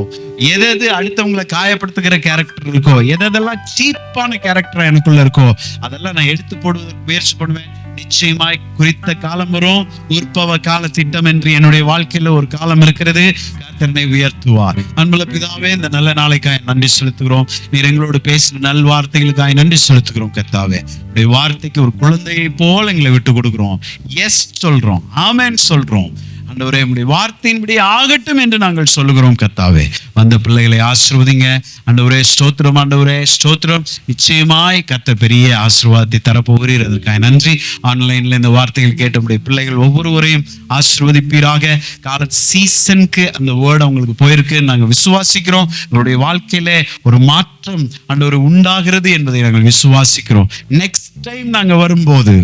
எது அடுத்தவங்களை காயப்படுத்துகிற கேரக்டர் இருக்கோ, எதெல்லாம் சீப்பான கேரக்டர் எனக்குள்ள இருக்கோ, அதெல்லாம் நான் எடுத்து போடுவதற்கு முயற்சி பண்ணுவேன். நிச்சயமாய் குறித்த காலம் வரும். உற்பவ கால திட்டம் என்று என்னுடைய வாழ்க்கையில ஒரு காலம் இருக்கிறது. கர்த்தரை உயர்த்துவார். அன்புள்ள பிதாவே, இந்த நல்ல நாளைக்காய் நன்றி செலுத்துகிறோம். நீர் எங்களோடு பேசின நல் வார்த்தைகளுக்காய் நன்றி செலுத்துகிறோம். கர்த்தாவே, உடைய வார்த்தைக்கு ஒரு குழந்தையை போல எங்களை விட்டு கொடுக்கிறோம். எஸ் சொல்றோம், ஆமென் சொல்றோம். ஆண்டவரே உம்முடைய வார்த்தையின்படி ஆகட்டும் என்று நாங்கள் சொல்லுகிறோம் கர்த்தாவே. வந்த பிள்ளைகளை ஆசீர்வதிங்க ஆண்டவரே. ஸ்தோத்திரம் ஆண்டவரே, ஸ்தோத்திரம். நிச்சயமாய் கர்த்தர் பெரிய ஆசீர்வாதத்தை தரப்போகிறீர், அதற்காக நன்றி. ஆன்லைன்ல இந்த வார்த்தைகள் கேட்ட உடைய பிள்ளைகள் ஒவ்வொருவரையும் ஆசீர்வதிப்பீராக. கால சீசனுக்கு அந்த வேர்டு அவங்களுக்கு போயிருக்கு, நாங்கள் விசுவாசிக்கிறோம். உங்களுடைய வாழ்க்கையில ஒரு மாற்றம் ஆண்டவரே உண்டாகிறது என்பதை நாங்கள் விசுவாசிக்கிறோம். நெக்ஸ்ட் டைம் நாங்க வரும்போது,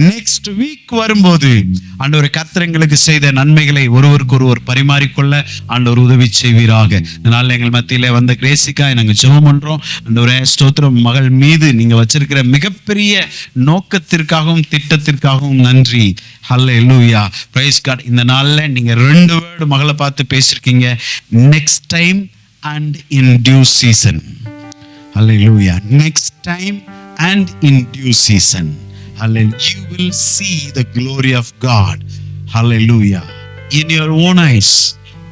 நெக்ஸ்ட் வீக் வரும்போது ஆண்டவர் கர்த்தர் எங்களுக்கு செய்த நன்மைகளை ஒருவருக்கு ஒருவர் பரிமாறிக்கொள்ள ஆண்டவர் உதவி செய்வீராக. இதனால எங்கள் மத்தியில வந்த கிரேசிக்காய் நாங்கள் ஜெபம் பண்றோம். ஆண்டவரே ஸ்தோத்திரம். மகள் மீது நீங்க வச்சிருக்கிற மிகப்பெரிய நோக்கத்திற்காகவும் திட்டத்திற்காகவும் நன்றி. ஹல்லேலூயா, பிரைஸ் காட். இந்த நாள்ல நீங்க 2 வேர்டு மகளை பார்த்து பேசிருக்கீங்க, next time and in due season. Hallelujah. Next time and in due season. Hallelujah. You will see the glory of God. Hallelujah. In your own eyes.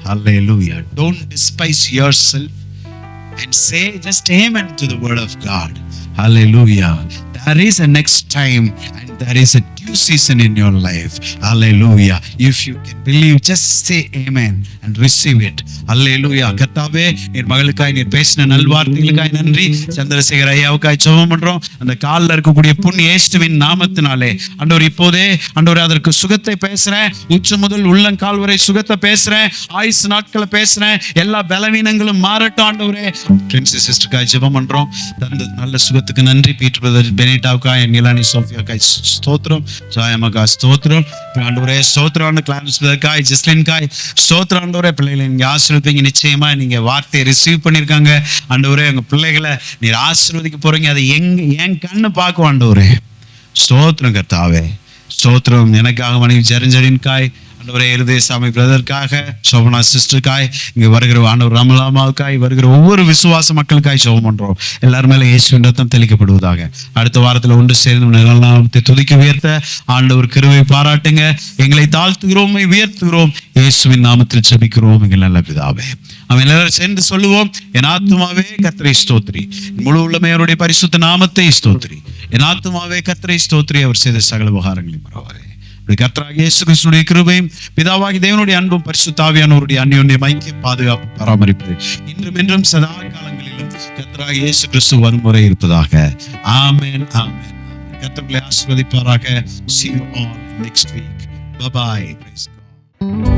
Hallelujah. Don't despise yourself and say just amen to the word of God. Hallelujah. There is a next time and there is a due season in your life. Hallelujah. If you can believe, just say amen and receive it. Hallelujah. கர்த்தாவே, என் மகளுக்காய் நீர் பேசின நல்வார்த்தைகளுக்காய் நன்றி. சந்திரசேகர் ஐயாவுக்காய் ஜெபம் பண்றோம். அந்த காலில் இருக்கக்கூடிய புண் இயேசுவின் நாமத்தினாலே ஆண்டவர் இப்போதே ஆண்டவர் அதற்கு சுகத்தை பேசுறேன். உச்ச முதல் உள்ளங்கால் வரை சுகத்தை பேசுறேன். ஆயுசு நாட்களை பேசுறேன். எல்லா பலவீனங்களும் மாறட்டும் ஆண்டவரே. பிரின்சஸ் சிஸ்டருக்காய் ஜெபம் பண்றோம். தந்த நல்ல சுகத்துக்கு நன்றி. பீட்டர் பிரதர் பெனிட்டாவுக்காய், நிலானி சோஃபியாக்காய் ஸ்தோத்திரம். ஜாயமகா ஸ்தோத்திரம் ஆண்டவரே. ஸ்தோத்திரம் கிளாரன்ஸ் பிரதர்க்காய், ஜெஸ்லின்காய் ஸ்தோத்திரம் ஆண்டவரே. பிள்ளைகளை நீங்க ஆசீர்வதிங்க. நிச்சயமா நீங்க வார்த்தையை ரிசீவ் பண்ணிருக்காங்க ஆண்டவரே. உங்க பிள்ளைகளை நீர் ஆசீர்வதிக்க போறீங்க. அதை என் கண்ணு பார்க்கும் ஆண்டவரே. ஸ்தோத்திரம் கர்த்தாவே, ஸ்தோத்திரம். எனக்காக மனைவி ஜெரஞ்சலின்காய் ஆண்டவரே, இருதயசாமி பிரதருக்காக, சோபனா சிஸ்டருக்காய், இங்க வருகிற ஆண்டவர் ராமலாமாவுக்காய், வருகிற ஒவ்வொரு விசுவாச மக்களுக்காய் ஜெபம் பண்றோம். எல்லாரும் மேல இயேசுவின் ரத்தம் தெளிக்கப்படுவதாக. அடுத்த வாரத்துல ஒன்று சேர்ந்து நாமத்தை துதிக்க உயர்த்த ஆண்டவர் கிருபை பாராட்டுங்க. எங்களை தாழ்த்துகிறோம், உயர்த்துகிறோம். இயேசுவின் நாமத்தில் ஜெபிக்கிறோம் எங்கள் நல்ல பிதாவே. அவன் எல்லாரும் சேர்ந்து சொல்லுவோம். என் ஆத்துமாவே கர்த்தரை ஸ்தோத்திரி, முழு உள்ளமே அவருடைய பரிசுத்த நாமத்தை ஸ்தோத்திரி. என் ஆத்துமாவே கர்த்தரை ஸ்தோத்திரி, அவர் செய்த சகல உபகாரங்களையும் மறவாதே. கர்த்தராகிய இயேசு கிறிஸ்துவின் கிருபையும் பிதாவாகிய தேவனுடைய அன்பும் பரிசுத்த ஆவியானவருடைய அந்யோன்ய ஐக்கிய பாதுகாப்பு பராமரிப்பு இன்றும் என்றும் சதா காலங்களிலும் கர்த்தராகிய இயேசு கிறிஸ்து வரும் முறை இருப்பதாக. ஆமென், ஆமென். கர்த்தர் உங்களை ஆசீர்வதிப்பாராக. See you all next week. Bye bye. Praise God.